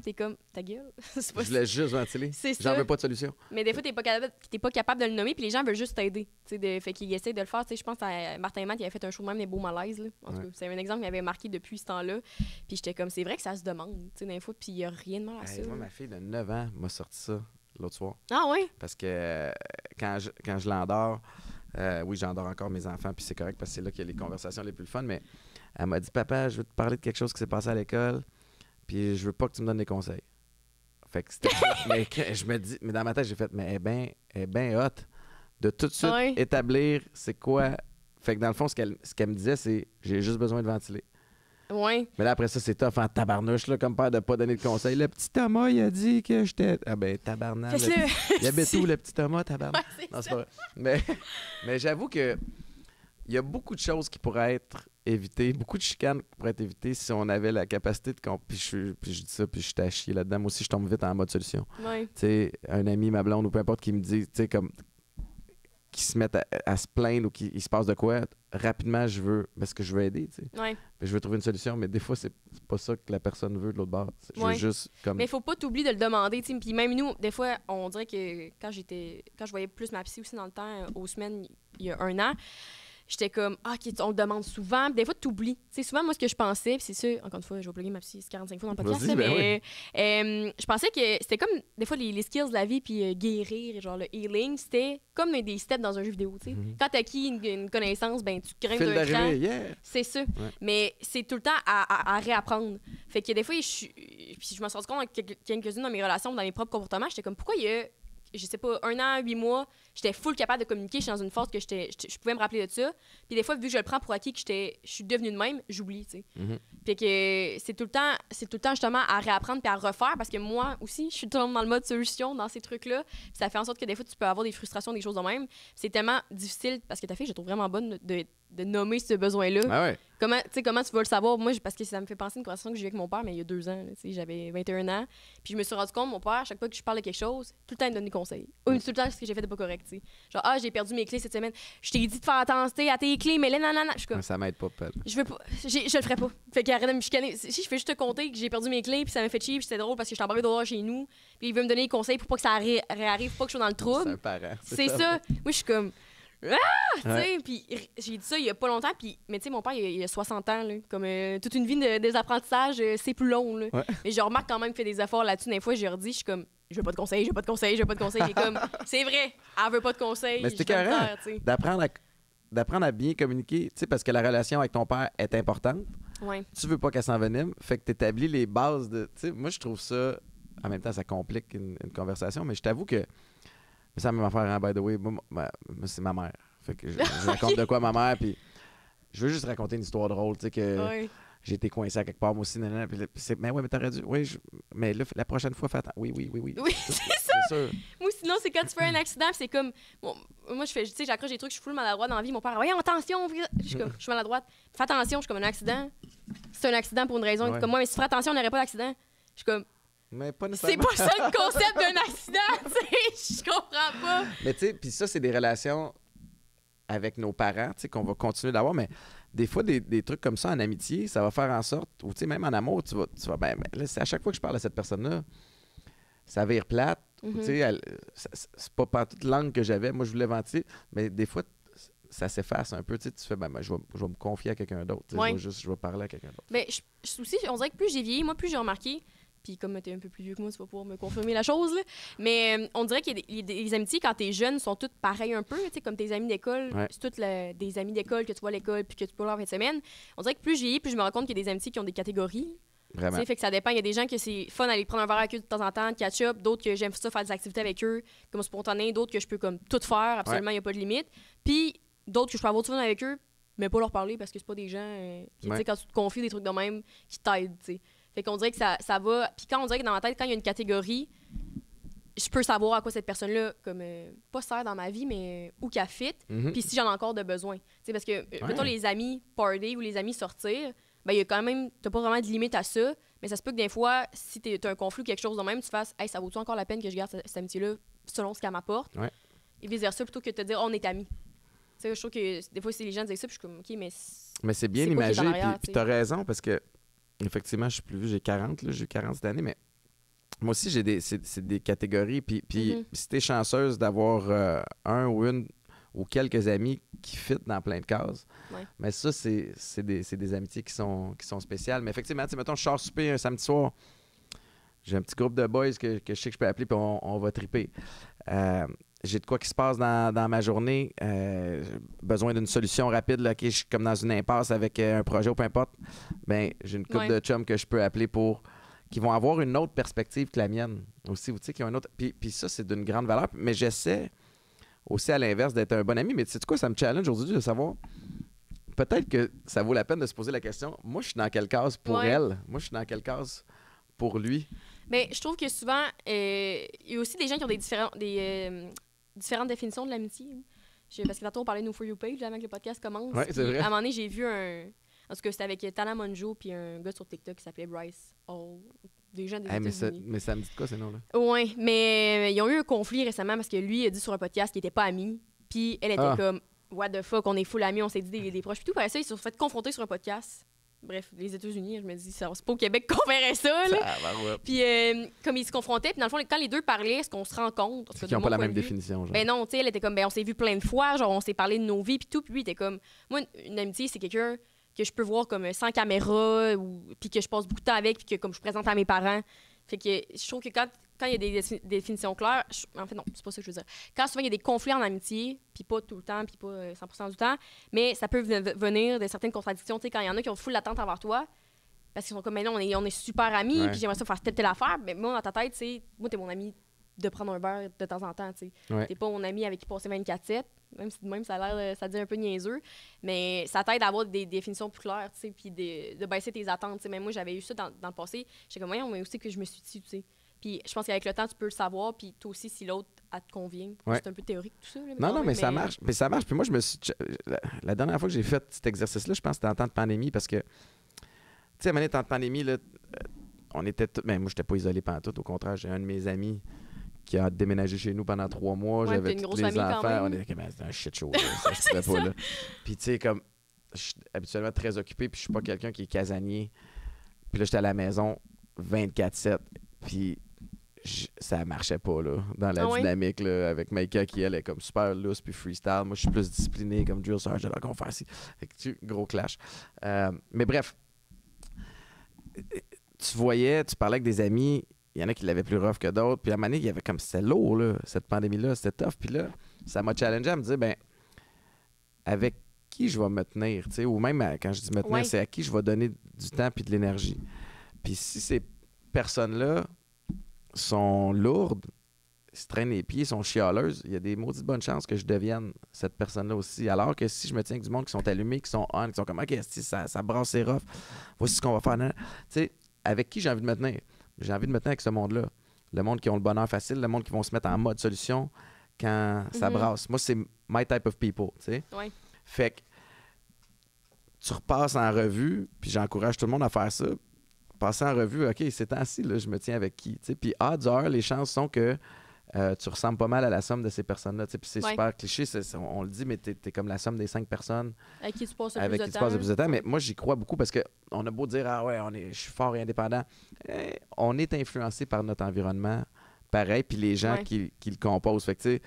t'es comme, ta gueule. Je voulais juste ventiler. C'est J'en ça. veux pas de solution. Mais des fois, t'es pas capable de le nommer, puis les gens veulent juste t'aider. Fait qu'ils essaient de le faire. Je pense à Martin et Matt, il avait fait un show de même des beaux malaises. Là. En tout cas, c'est un exemple qui m'avait marqué depuis ce temps-là. Puis j'étais comme, c'est vrai que ça se demande, des fois, puis il y a rien de mal à ça. Moi, ma fille de 9 ans m'a sorti ça l'autre soir. Ah oui? Parce que quand je l'endors, oui, j'endors encore mes enfants, puis c'est correct parce que c'est là qu'il y a les conversations les plus fun, mais elle m'a dit, papa, je veux te parler de quelque chose qui s'est passé à l'école, puis je veux pas que tu me donnes des conseils. Fait que c'était... mais je me dis, mais dans ma tête, j'ai fait, mais elle est bien hot de tout de suite établir c'est quoi. Fait que dans le fond, ce qu'elle me disait, c'est, j'ai juste besoin de ventiler. Oui. Mais là, après ça, c'est tough en tabarnouche, là, comme père de pas donner de conseils. Le petit Thomas, il a dit que j'étais... Ah ben, tabarnak. Il habite où, le petit Thomas, tabarnak? Ouais, non, c'est pas vrai. Mais j'avoue que il y a beaucoup de choses qui pourraient être évitées, beaucoup de chicanes qui pourraient être évitées si on avait la capacité de... Puis je dis ça, puis je suis à chier là-dedans. Moi aussi, je tombe vite en mode solution. Oui. Tu sais, un ami, ma blonde ou peu importe qui me dit, tu sais, comme... qui se mettent à se plaindre ou qu'il se passe de quoi, rapidement, parce que je veux aider, tu sais. Ouais. Je veux trouver une solution, mais des fois, c'est pas ça que la personne veut de l'autre bord. Je veux juste comme... Mais il faut pas t'oublier de le demander, tu sais. Puis même nous, des fois, on dirait que quand je voyais plus ma psy aussi dans le temps, aux semaines, il y a 1 an, j'étais comme, OK, on le demande souvent. Puis des fois, tu oublies. Tu sais, souvent, moi, ce que je pensais, puis c'est ça, encore une fois, je vais plugger ma psy 45 fois dans le podcast, mais je pensais que c'était comme, des fois, les skills de la vie, puis guérir, genre le healing, c'était comme des steps dans un jeu vidéo, tu sais. Quand tu acquis une connaissance, ben tu grimpes d'un cran. C'est ça. Ouais. Mais c'est tout le temps à réapprendre. Fait que des fois, puis je me suis rendu compte avec quelques-unes dans mes relations, dans mes propres comportements, j'étais comme, pourquoi il y a je sais pas, 1 an, 8 mois, j'étais full capable de communiquer. J'étais dans une phase que je pouvais me rappeler de ça. Puis des fois, vu que je le prends pour acquis, que je suis devenue de même, j'oublie, tu sais. Puis que c'est tout le temps justement à réapprendre puis à refaire parce que moi aussi, je suis tout le temps dans le mode solution dans ces trucs-là. Puis ça fait en sorte que des fois, tu peux avoir des frustrations, des choses de même. Puis c'est tellement difficile parce que ta fille, je la trouve vraiment bonne de nommer ce besoin-là. Ah ouais. Comment tu vas le savoir? Moi, parce que ça me fait penser à une conversation que j'ai eue avec mon père, mais il y a 2 ans. J'avais 21 ans. Puis je me suis rendu compte, mon père, à chaque fois que je parle de quelque chose, tout le temps, il me donne des conseils. Ou tout le temps, ce que j'ai fait de pas correct. T'sais. Genre, j'ai perdu mes clés cette semaine. Je t'ai dit de faire attention à tes clés, mais là, non. Je suis comme, ça m'aide pas, Pelle. je veux pas. Je le ferai pas. Fait qu'arrête de me chicaner. Si je fais juste te compter que j'ai perdu mes clés, puis ça m'a fait chier, puis c'était drôle parce que je t'embarque dehors chez nous. Puis il veut me donner des conseils pour pas que ça réarrive, pas que je sois dans le trouble. C'est un parent. C'est ça. Moi, je suis comme. Tu sais, puis j'ai dit ça il y a pas longtemps, puis mais tu sais, mon père, il a 60 ans, là, comme toute une vie des apprentissages, c'est plus long, là. Mais je remarque quand même qu'il fait des efforts là-dessus. Des fois, je leur dis, je suis comme, je veux pas de conseils, je veux pas de conseils, je veux pas de conseils. Il est comme, c'est vrai, elle veut pas de conseils. Mais c'était carré d'apprendre à bien communiquer, tu sais, parce que la relation avec ton père est importante. Ouais. Tu veux pas qu'elle s'envenime, fait que tu établis les bases de. Tu sais, moi, je trouve ça. En même temps, ça complique une conversation, mais je t'avoue que. Ça m'a fait un by the way. Moi, c'est ma mère. Fait que je raconte de quoi ma mère, puis je veux juste raconter une histoire drôle, tu sais, que j'ai été coincé à quelque part, moi aussi, mais ouais, mais t'aurais dû. Oui, mais là, la prochaine fois, fais attention. Oui. Oui, c'est ça. Sûr. Moi, sinon, c'est quand tu fais un accident, c'est comme. Bon, moi, je fais, tu sais, j'accroche des trucs, je suis full maladroite dans la vie. Mon père, voyons, attention. Je suis comme, je suis maladroite. Fais attention, je suis comme un accident. C'est un accident pour une raison. Comme moi, mais si tu ferais attention, on n'aurait pas d'accident. Je suis comme. Mais pas c'est pas ça le concept d'un accident, tu sais. Je comprends pas. Mais tu sais, puis ça, c'est des relations avec nos parents, tu sais, qu'on va continuer d'avoir, mais des fois, des trucs comme ça en amitié, ça va faire en sorte, ou tu sais, même en amour, tu vas ben là, c'est à chaque fois que je parle à cette personne-là, ça vire plate, tu sais, c'est pas toute langue que j'avais, moi, je voulais ventiler, mais des fois, ça s'efface un peu, tu sais, tu fais, ben je vais me confier à quelqu'un d'autre, je vais parler à quelqu'un d'autre. Mais aussi, on dirait que plus j'ai vieilli, moi, plus j'ai remarqué, puis comme t'es un peu plus vieux que moi, tu vas pouvoir me confirmer la chose, là. Mais on dirait que les amitiés, quand t'es jeune, sont toutes pareilles un peu, tu sais, comme tes amis d'école. C'est toutes des amis d'école que tu vois à l'école puis que tu peux voir en fin de semaine. On dirait que plus j'ai, plus je me rends compte qu'il y a des amitiés qui ont des catégories. Vraiment. Fait que ça dépend. Il y a des gens que c'est fun d'aller prendre un verre avec eux de temps en temps, de catch-up. D'autres que j'aime ça faire des activités avec eux, comme spontané. D'autres que je peux comme tout faire, absolument, il n'y a pas de limite. Puis d'autres que je peux avoir du fun avec eux, mais pas leur parler parce que c'est pas des gens qui, tu sais, quand tu te confies des trucs de même, qui t'aident, tu sais. Fait qu'on dirait que ça va. Puis quand on dirait que dans ma tête, quand il y a une catégorie, je peux savoir à quoi cette personne-là, comme, pas sert dans ma vie, mais où qu'elle fit. Puis si j'en ai encore de besoin. Tu sais, parce que, mettons, les amis party ou les amis sortir, ben, il y a quand même, t'as pas vraiment de limite à ça. Mais ça se peut que des fois, si t'as un conflit ou quelque chose de même, tu fasses, hey, ça vaut-tu encore la peine que je garde cette amitié-là selon ce qu'elle m'apporte? Et vice-versa, plutôt que de te dire, on est amis. Tu sais, je trouve que des fois, si les gens disent ça, puis je suis comme, OK, mais c'est bien imagé, puis t'as raison, parce que effectivement, je suis plus vieux, j'ai 40, là, j'ai 40 cette année, mais moi aussi, c'est des catégories. Puis si t'es chanceuse d'avoir un ou une ou quelques amis qui fit dans plein de cases, mais ça, c'est des amitiés qui sont spéciales. Mais effectivement, mettons, je sors souper un samedi soir, j'ai un petit groupe de boys que je sais que je peux appeler, puis on va triper. J'ai de quoi qui se passe dans ma journée, besoin d'une solution rapide, là, je suis comme dans une impasse avec un projet ou peu importe, ben j'ai une couple de chums que je peux appeler qui vont avoir une autre perspective que la mienne aussi, tu sais, qui ont une autre. Puis ça, c'est d'une grande valeur, mais j'essaie aussi à l'inverse d'être un bon ami, mais tu sais quoi, ça me challenge aujourd'hui de savoir, peut-être que ça vaut la peine de se poser la question, moi je suis dans quelle case pour elle, moi je suis dans quelle case pour lui. Mais je trouve que souvent, il y a aussi des gens qui ont différentes définitions de l'amitié. Parce que tantôt, on parlait de No For You page avant que le podcast commence. Ouais, c'est vrai. À un moment donné, j'ai vu en tout cas, c'était avec Tana Mongeau puis un gars sur TikTok qui s'appelait Bryce Hall. Des gens des États-Unis. Mais ça me dit de quoi, ces noms-là? Oui, mais ils ont eu un conflit récemment parce que lui, il a dit sur un podcast qu'il n'était pas ami. Puis elle était comme, what the fuck, on est full amis, on s'est dit des proches. Puis tout, après ça, ils se sont fait confronter sur un podcast. Bref, les États-Unis, je me dis, c'est pas au Québec qu'on verrait ça, là. Puis comme ils se confrontaient, puis dans le fond, quand les deux parlaient, est-ce qu'on se rend compte? C'est qu'ils n'ont pas la même définition, genre. Ben non, tu sais, elle était comme, ben on s'est vu plein de fois, genre on s'est parlé de nos vies, puis tout, puis lui, il était comme, moi, une amitié, c'est quelqu'un que je peux voir comme sans caméra, puis que je passe beaucoup de temps avec, puis que comme je présente à mes parents. Fait que je trouve que quand il y a des définitions claires, en fait, non, c'est pas ça que je veux dire. Quand souvent il y a des conflits en amitié, puis pas tout le temps, puis pas 100% du temps, mais ça peut venir de certaines contradictions. Tu sais, quand il y en a qui ont full l'attente envers toi, parce qu'ils sont comme, mais non, on est super amis, puis j'aimerais ça faire telle affaire, mais moi, dans ta tête, c'est, moi, t'es mon ami de prendre un verre de temps en temps, tu sais. Ouais. T'es pas mon ami avec qui passer 24/7, même si de même ça a l'air, ça dit un peu niaiseux, mais ça t'aide à avoir des définitions plus claires, tu sais, puis de baisser tes attentes, tu sais. Même moi, j'avais eu ça dans le passé. J'étais comme, voyons, mais aussi que je me suis dit, tu sais. Puis je pense qu'avec le temps, tu peux le savoir, puis toi aussi, si l'autre, elle te convient. Ouais. C'est un peu théorique, tout ça. Là, Non, mais ça marche. Mais ça marche. Puis moi, je me suis. La dernière fois que j'ai fait cet exercice-là, je pense que c'était en temps de pandémie parce que, tu sais, à un moment donné, temps de pandémie, là, on était. Mais moi, je n'étais pas isolé pantoute. Au contraire, j'ai un de mes amis qui a déménagé chez nous pendant 3 mois. Ouais, J'avais une tous grosse les famille quand enfants. même. On était comme, c'était un shit show. Là, ça se fait pas, là. Puis, tu sais, comme, je suis habituellement très occupé, puis je suis pas quelqu'un qui est casanier. Puis là, j'étais à la maison 24/7. Puis, ça marchait pas, là, dans la dynamique, là, avec Maïka qui, elle, est comme super loose puis freestyle. Moi, je suis plus discipliné comme drill sergeant, qu'on fait ici. Fait que gros clash. Mais bref, tu parlais avec des amis, il y en a qui l'avaient plus rough que d'autres. Puis à un moment donné, il y avait comme, c'était lourd, là, cette pandémie-là, c'était tough. Puis là, ça m'a challengé à me dire, ben, avec qui je vais me tenir, tu sais, ou même quand je dis me tenir, c'est à qui je vais donner du temps puis de l'énergie. Puis si ces personnes-là sont lourdes, se traînent les pieds, sont chialeuses, il y a des maudites bonnes chances que je devienne cette personne-là aussi. Alors que si je me tiens avec du monde qui sont allumés, qui sont on, qui sont comme, OK, ça brasse, c'est rough, voici ce qu'on va faire. Tu sais, avec qui j'ai envie de me tenir? J'ai envie de me tenir avec ce monde-là. Le monde qui ont le bonheur facile, le monde qui vont se mettre en mode solution quand ça brasse. Moi, c'est my type of people, tu sais. Ouais. Fait que tu repasses en revue, puis j'encourage tout le monde à faire ça. Passer en revue, OK, ces temps-ci, là, je me tiens avec qui? T'sais? Puis odds are, les chances sont que tu ressembles pas mal à la somme de ces personnes-là. Puis c'est super cliché, on le dit, mais t'es comme la somme des 5 personnes avec qui tu passes le plus de temps. Mais moi, j'y crois beaucoup parce qu'on a beau dire, ah ouais, je suis fort et indépendant. On est influencé par notre environnement, pareil, puis les gens qui le composent. Fait que, tu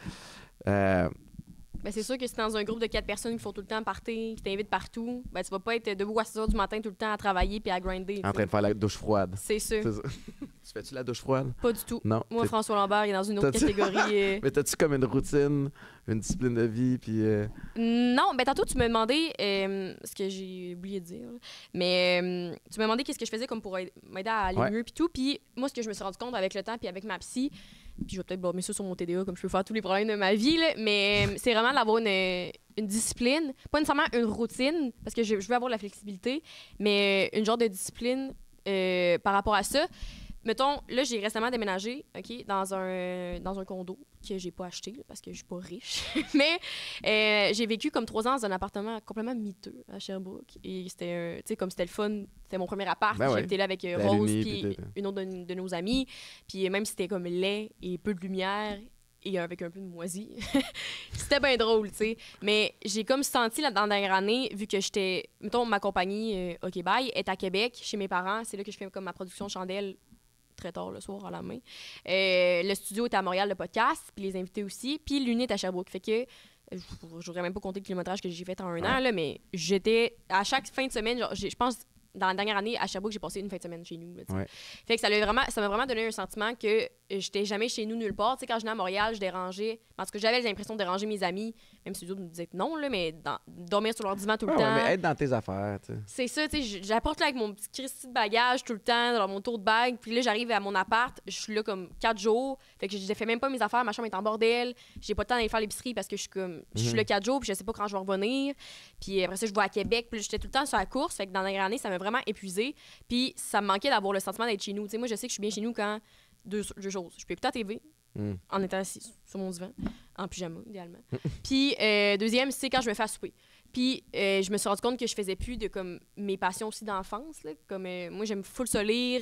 sais, ben c'est sûr que si t'es dans un groupe de 4 personnes qui font tout le temps party, qui t'invitent partout, ben tu vas pas être debout à 6 h du matin tout le temps à travailler puis à grinder. En train de faire la douche froide. C'est sûr. Tu fais-tu la douche froide? Pas du tout. Non. Moi, François Lambert, il est dans une autre catégorie. Mais t'as-tu comme une routine, une discipline de vie, puis... Non, ben tantôt, tu m'as demandé, ce que j'ai oublié de dire, mais tu m'as demandé qu'est-ce que je faisais comme pour m'aider à aller mieux puis tout. Puis moi, ce que je me suis rendu compte avec le temps puis avec ma psy, puis je vais peut-être blâmer ça sur mon TDA comme je peux faire tous les problèmes de ma vie, là, mais c'est vraiment d'avoir une discipline, pas nécessairement une routine, parce que je veux avoir la flexibilité, mais une genre de discipline par rapport à ça. Mettons, là, j'ai récemment déménagé, OK, dans un condo que j'ai pas acheté, là, parce que je suis pas riche. Mais j'ai vécu comme 3 ans dans un appartement complètement miteux à Sherbrooke. Et c'était, tu sais, comme c'était le fun, c'était mon premier appart. Ben J'étais là avec Rose puis une autre de nos amies. Puis même si c'était comme laid et peu de lumière et avec un peu de moisi, c'était bien drôle, tu sais. Mais j'ai comme senti, là, dans la dernière année, vu que j'étais... Mettons, ma compagnie OK Bye est à Québec, chez mes parents. C'est là que je fais comme ma production de chandelles très tard le soir à la main. Le studio est à Montréal, le podcast, puis les invités aussi, puis l'unité est à Sherbrooke. Fait que je n'aurais même pas compté le kilométrage que j'ai fait en un an, là, mais j'étais à chaque fin de semaine, genre, je pense, dans la dernière année, à Sherbrooke, j'ai passé une fin de semaine chez nous. Là, fait que ça m'a vraiment donné un sentiment que j'étais jamais chez nous nulle part. Tu sais, quand je venais à Montréal, je dérangeais. Parce que j'avais l'impression de déranger mes amis, même si les autres me disaient que non, là, mais dormir sur leur divan tout le temps. Mais être dans tes affaires, tu sais. C'est ça, tu sais, j'apporte là avec mon petit Christy de bagage tout le temps, dans mon tour de bag. Puis là, j'arrive à mon appart, je suis là comme 4 jours. Fait que je fais même pas mes affaires, ma chambre est en bordel. J'ai pas le temps d'aller faire l'épicerie parce que je suis là 4 jours, puis je sais pas quand je vais revenir. Puis après ça, je vais à Québec, puis j'étais tout le temps sur la course. Fait que dans la dernière année, ça m'a vraiment épuisée. Puis ça me manquait d'avoir le sentiment d'être chez nous. Tu sais, moi, je sais que je suis bien chez nous quand deux choses. Je peux écouter la TV en étant assis sur mon divan, en pyjama, idéalement. Puis deuxième, c'est quand je me fais à souper. Puis je me suis rendu compte que je faisais plus de comme mes passions aussi d'enfance. Là, comme moi, j'aime full ça lire,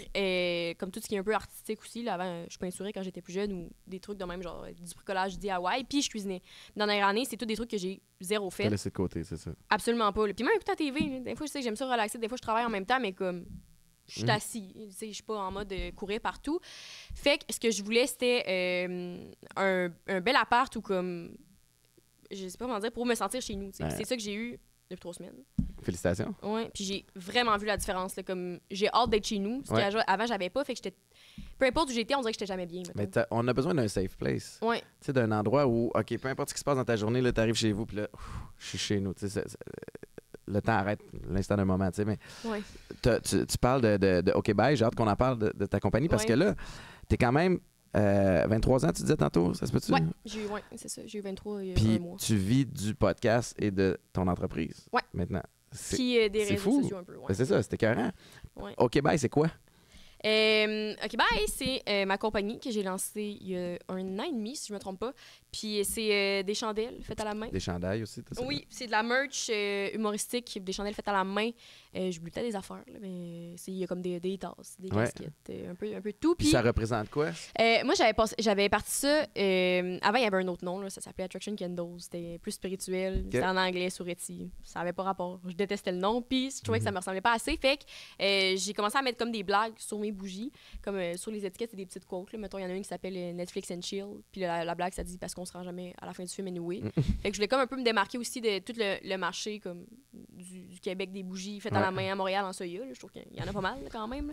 comme tout ce qui est un peu artistique aussi. Là, avant, je peinturais quand j'étais plus jeune ou des trucs de même, genre du bricolage DIY. Puis je cuisinais. Dans la dernière année, c'est tous des trucs que j'ai zéro fait. T'as laissé de côté, c'est ça. Absolument pas. Là. Puis même écouter la TV, là, des fois, je sais que j'aime ça relaxer. Des fois, je travaille en même temps, mais comme... Je suis assis, tu sais, je suis pas en mode courir partout. Fait que ce que je voulais, c'était un bel appart ou comme, je sais pas comment dire, pour me sentir chez nous. C'est ça que j'ai eu depuis 3 semaines. Félicitations. Ouais, puis j'ai vraiment vu la différence. Là, comme j'ai hâte d'être chez nous, parce qu'avant, j'avais pas, fait que j'étais... Peu importe où j'étais, on dirait que j'étais jamais bien. Mais on a besoin d'un safe place. Ouais. Tu sais, d'un endroit où, OK, peu importe ce qui se passe dans ta journée, là, t'arrives chez vous, puis là, je suis chez nous, tu sais, le temps arrête l'instant d'un moment, tu sais, mais tu parles de OK Bye, j'ai hâte qu'on en parle de ta compagnie parce que là, t'es quand même 23 ans, tu disais tantôt, ça se peut-tu? Ouais, c'est ça. J'ai eu 23 il y a Puis un mois. tu vis du podcast et de ton entreprise. Ouais. Maintenant. Puis des c'est réseaux fou. sociaux un peu. Ouais. Ben, c'est ça, c'était écœurant. Ouais. OK, bye, c'est quoi? OK, bye, c'est ma compagnie que j'ai lancée il y a 1 an et demi, si je me trompe pas. Puis c'est des chandelles faites à la main. Des chandails aussi, t'as ça? Oui, c'est de la merch humoristique, des chandelles faites à la main. J'oublie peut-être des affaires, là, mais il y a comme des tasses, des casquettes, un peu de tout. Puis ça représente quoi? Moi, j'avais parti ça. Avant, il y avait un autre nom, là, ça s'appelait Attraction Candles. C'était plus spirituel. C'était en anglais, Souretti. Ça avait pas rapport. Je détestais le nom, puis je trouvais que ça me ressemblait pas assez. Fait que j'ai commencé à mettre comme des blagues sur mes bougies. Comme sur les étiquettes, c'est des petites quotes. Là. Mettons, il y en a une qui s'appelle Netflix and Chill. Puis la blague, ça dit parce qu'on se rend jamais à la fin du film anyway. Fait que je voulais comme un peu me démarquer aussi de tout le marché comme du Québec des bougies faites à la main à Montréal en soya. Là. Je trouve qu'il y en a pas mal là, quand même.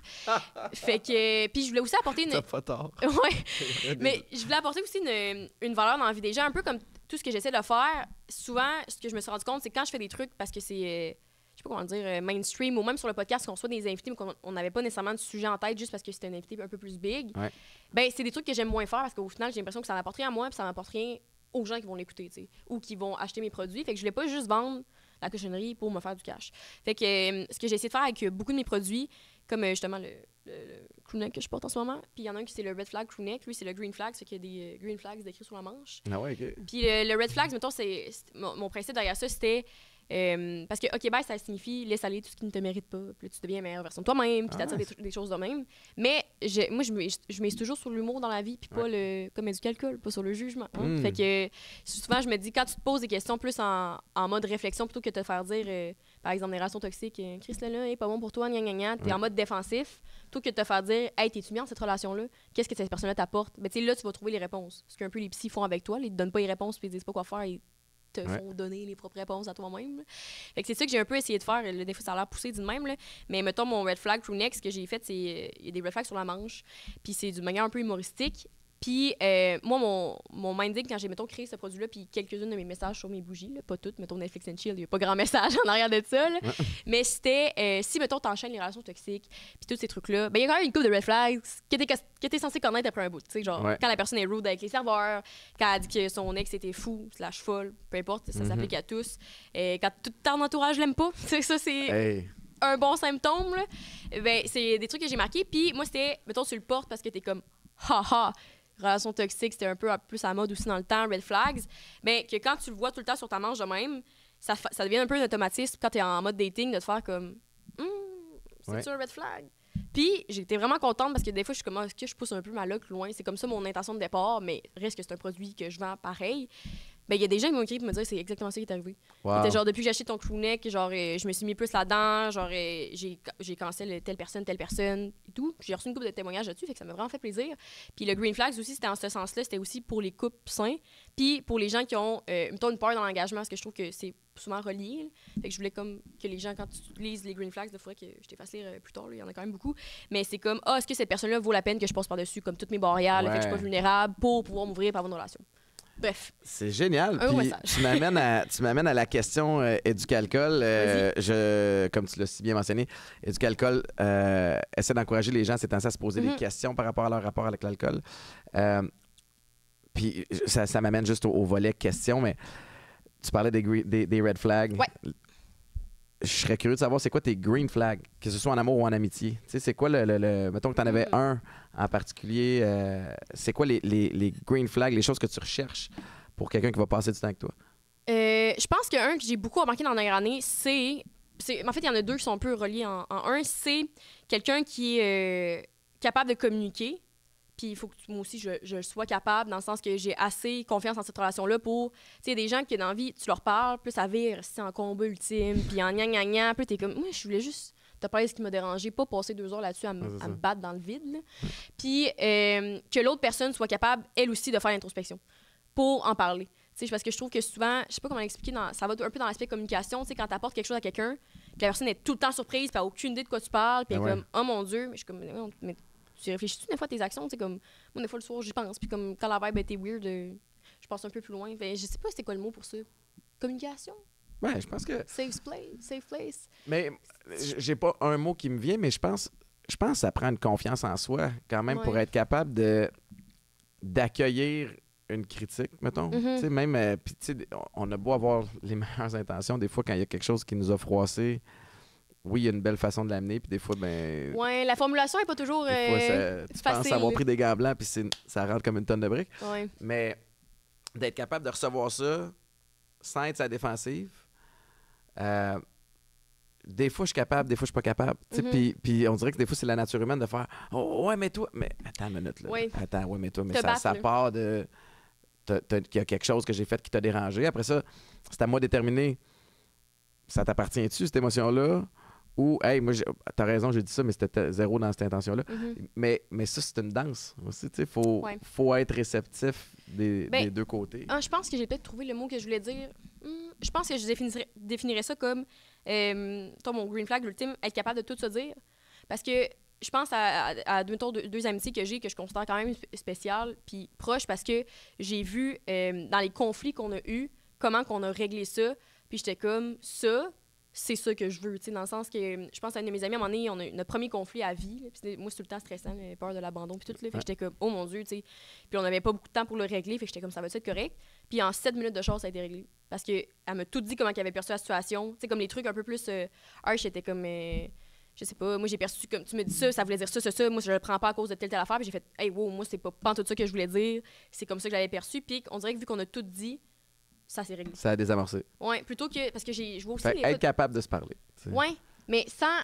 Fait que puis je voulais aussi apporter une... T'as pas tort. Ouais. Mais je voulais apporter aussi une valeur dans la vie des gens, un peu comme tout ce que j'essaie de faire. Souvent, ce que je me suis rendu compte, c'est que quand je fais des trucs parce que c'est... je sais pas comment dire, mainstream, ou même sur le podcast, qu'on soit des invités, mais qu'on n'avait pas nécessairement de sujet en tête juste parce que c'était un invité un peu plus big, ben c'est des trucs que j'aime moins faire parce qu'au final, j'ai l'impression que ça m'apporte rien à moi puis ça m'apporte rien aux gens qui vont l'écouter, tu sais, ou qui vont acheter mes produits. Fait que je voulais pas juste vendre la cochonnerie pour me faire du cash. Fait que ce que j'ai essayé de faire avec beaucoup de mes produits, comme justement le crewneck que je porte en ce moment, puis il y en a un qui c'est le Red Flag crewneck, lui c'est le Green Flag, c'est qu'il y a des Green Flags décrits sur la manche. Ah ouais, OK. Puis le Red Flags, mettons, mon principe derrière ça, c'était parce que OK, bye, ça signifie laisse aller tout ce qui ne te mérite pas. Puis là, tu deviens la meilleure version de toi-même, puis t'attires des choses de même. Mais moi, je mise toujours sur l'humour dans la vie, puis pas comme du calcul, pas sur le jugement. Hein? Fait que souvent, je me dis, quand tu te poses des questions plus en mode réflexion, plutôt que de te faire dire, par exemple, des relations toxiques, Chris, là, est pas bon pour toi, gna gna gna, t'es en mode défensif, plutôt que de te faire dire, hey, t'es-tu bien dans cette relation-là? Qu'est-ce que cette personne-là t'apporte? Ben, tu sais, là, tu vas trouver les réponses. Ce qu'un peu les psys font avec toi, ils te donnent pas les réponses, puis ils disent pas quoi faire. Ils te font donner les propres réponses à toi-même. Là. Fait que c'est ça que j'ai un peu essayé de faire. Des fois, ça a l'air poussé d'une même. Là. Mais mettons, mon Red Flag crewneck, ce que j'ai fait, c'est... Il y a des Red Flags sur la manche. Puis c'est d'une manière un peu humoristique. Puis moi, mon minding, quand j'ai, mettons, créé ce produit-là, puis quelques-unes de mes messages sur mes bougies, là, pas toutes, mettons Netflix and Chill, il n'y a pas grand message en arrière de ça. Là. Mais c'était, si, mettons, t'enchaînes les relations toxiques, puis tous ces trucs-là, ben il y a quand même une couple de red flags que t'es censé connaître après un bout. Tu sais, genre, quand la personne est rude avec les serveurs, quand elle dit que son ex était fou, / folle, peu importe, ça s'applique à tous. Quand tout ton entourage l'aime pas, ça, c'est... un bon symptôme, là. Ben, c'est des trucs que j'ai marqués. Puis moi, c'était, mettons, tu le portes parce que t'es comme, haha, relation toxique, c'était un peu plus à la mode aussi dans le temps, red flags. Ben, que quand tu le vois tout le temps sur ta manche de même, ça devient un peu un automatisme quand t'es en mode dating de te faire comme, c'est-tu un red flag? Puis j'étais vraiment contente parce que des fois, je suis comme, est-ce que je pousse un peu ma loque loin? C'est comme ça mon intention de départ, mais reste que c'est un produit que je vends pareil. Ben, il y a des gens qui m'ont écrit pour me dire c'est exactement ça qui est arrivé. C'était genre, depuis que j'ai acheté ton crewneck, genre, je me suis mis plus là-dedans, genre, j'ai cancellé telle personne et tout. J'ai reçu une couple de témoignages là-dessus, fait que ça m'a vraiment fait plaisir. Puis le Green Flags aussi, c'était en ce sens-là, c'était aussi pour les couples sains, puis pour les gens qui ont, mettons, une peur dans l'engagement, parce que je trouve que c'est souvent relié. Là. Fait que je voulais comme que les gens, quand tu lises les Green Flags, il faudrait que je t'efface lire plus tard, il y en a quand même beaucoup. Mais c'est comme, est-ce que cette personne-là vaut la peine que je passe par-dessus, comme toutes mes barrières, le fait que je suis pas vulnérable, pour pouvoir m'ouvrir et avoir une relation. Bref. C'est génial. Puis tu m'amènes à la question Éducalcool. Comme tu l'as si bien mentionné, Éducalcool essaie d'encourager les gens ces temps-ci à se poser des questions par rapport à leur rapport avec l'alcool. Puis ça m'amène juste au volet questions, mais tu parlais des red flags. Ouais. Je serais curieux de savoir c'est quoi tes green flags, que ce soit en amour ou en amitié. Tu sais, c'est quoi mettons que tu en avais un en particulier, c'est quoi les green flags, les choses que tu recherches pour quelqu'un qui va passer du temps avec toi? Je pense qu'un que j'ai beaucoup remarqué dans la dernière année, c'est en fait, il y en a deux qui sont un peu reliés en un. C'est quelqu'un qui est capable de communiquer. Puis il faut que moi aussi, je sois capable, dans le sens que j'ai assez confiance en cette relation-là pour... Tu sais, il y a des gens qui ont envie, tu leur parles, puis ça vire en combat ultime, puis en gna-gna-gna, puis t'es comme... Moi, je voulais juste te parler de ce qui m'a dérangé, pas passer 2 heures là-dessus à me battre dans le vide. Là. Puis que l'autre personne soit capable, elle aussi, de faire l'introspection pour en parler. Tu sais, parce que je trouve que souvent, je sais pas comment l'expliquer, ça va un peu dans l'aspect communication, tu sais, quand t'apportes quelque chose à quelqu'un, puis la personne est tout le temps surprise, puis elle a aucune idée de quoi tu parles, puis elle est comme « Oh mon Dieu! » Mais je suis comme « Mais tu réfléchis-tu des fois à tes actions? » Tu sais, comme moi, des fois, le soir, j'y pense, puis comme quand la vibe était weird, je passe un peu plus loin. Fait, je sais pas c'était quoi le mot pour ça. Communication? Ouais, je pense que... Safe place. Mais j'ai pas un mot qui me vient, mais je pense que ça prend une confiance en soi quand même pour être capable de d'accueillir une critique, mettons. Tu sais, même, puis tu sais, on a beau avoir les meilleures intentions, des fois, quand il y a quelque chose qui nous a froissé, oui, il y a une belle façon de l'amener, puis des fois, ben... Ouais, la formulation n'est pas toujours des fois, tu penses facile. avoir pris des gants blancs, puis ça rentre comme une tonne de briques. Ouais. Mais d'être capable de recevoir ça sans être sa défensive, des fois, je suis capable, des fois, je suis pas capable. Puis on dirait que des fois, c'est la nature humaine de faire « Oh, ouais, mais toi... » Mais attends une minute, là. Oui. Attends, ouais, mais toi, mais Te ça battre, part de... qu'il y a quelque chose que j'ai fait qui t'a dérangé. Après ça, c'est à moi de déterminer, ça t'appartient-tu, cette émotion-là? Ou, hey, moi, t'as raison, j'ai dit ça, mais c'était zéro dans cette intention-là. Mais ça, c'est une danse aussi, tu sais. Faut être réceptif des deux côtés. Je pense que j'ai peut-être trouvé le mot que je voulais dire. Je pense que je définirais ça comme, mon green flag ultime, être capable de tout se dire. Parce que je pense à deux amitiés que j'ai, que je considère quand même spéciales, puis proches, parce que j'ai vu dans les conflits qu'on a eus, comment qu'on a réglé ça, puis j'étais comme, ça, c'est ça que je veux, tu sais, dans le sens que je pense à une de mes amies, à un moment donné, on a eu notre premier conflit à vie, là, puis moi, c'est tout le temps stressant, la peur de l'abandon, puis tout, là, fait que j'étais comme, oh mon Dieu, tu sais, puis on n'avait pas beaucoup de temps pour le régler, fait que j'étais comme, ça va être correct, puis en 7 minutes de choses, ça a été réglé, parce qu'elle m'a tout dit comment elle avait perçu la situation, tu sais, comme les trucs un peu plus harsh, était comme, je sais pas, moi, j'ai perçu comme, tu me dis ça voulait dire ça, moi, je le prends pas à cause de telle affaire, puis j'ai fait, hey, wow, moi, c'est pas tout ça que je voulais dire, c'est comme ça que j'avais perçu, puis on dirait que vu qu'on a tout dit, ça s'est réglé. Ça a désamorcé. Oui, plutôt que. Parce que je vois aussi. Être capable de se parler. Oui, mais sans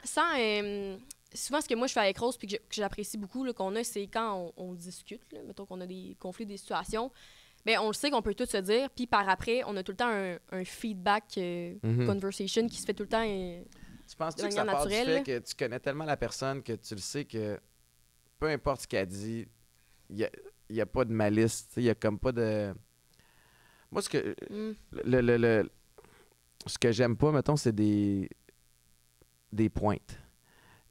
souvent, ce que moi je fais avec Rose puis que j'apprécie beaucoup là, qu'on a, c'est quand on discute, là, mettons qu'on a des conflits, des situations, bien, on le sait qu'on peut tout se dire, puis par après, on a tout le temps un feedback conversation qui se fait tout le temps. Tu penses-tu que ça part du fait que tu connais tellement la personne que tu le sais que peu importe ce qu'elle dit, il n'y a pas de malice, il n'y a comme pas de. Moi, ce que ce que j'aime pas, mettons, c'est des pointes.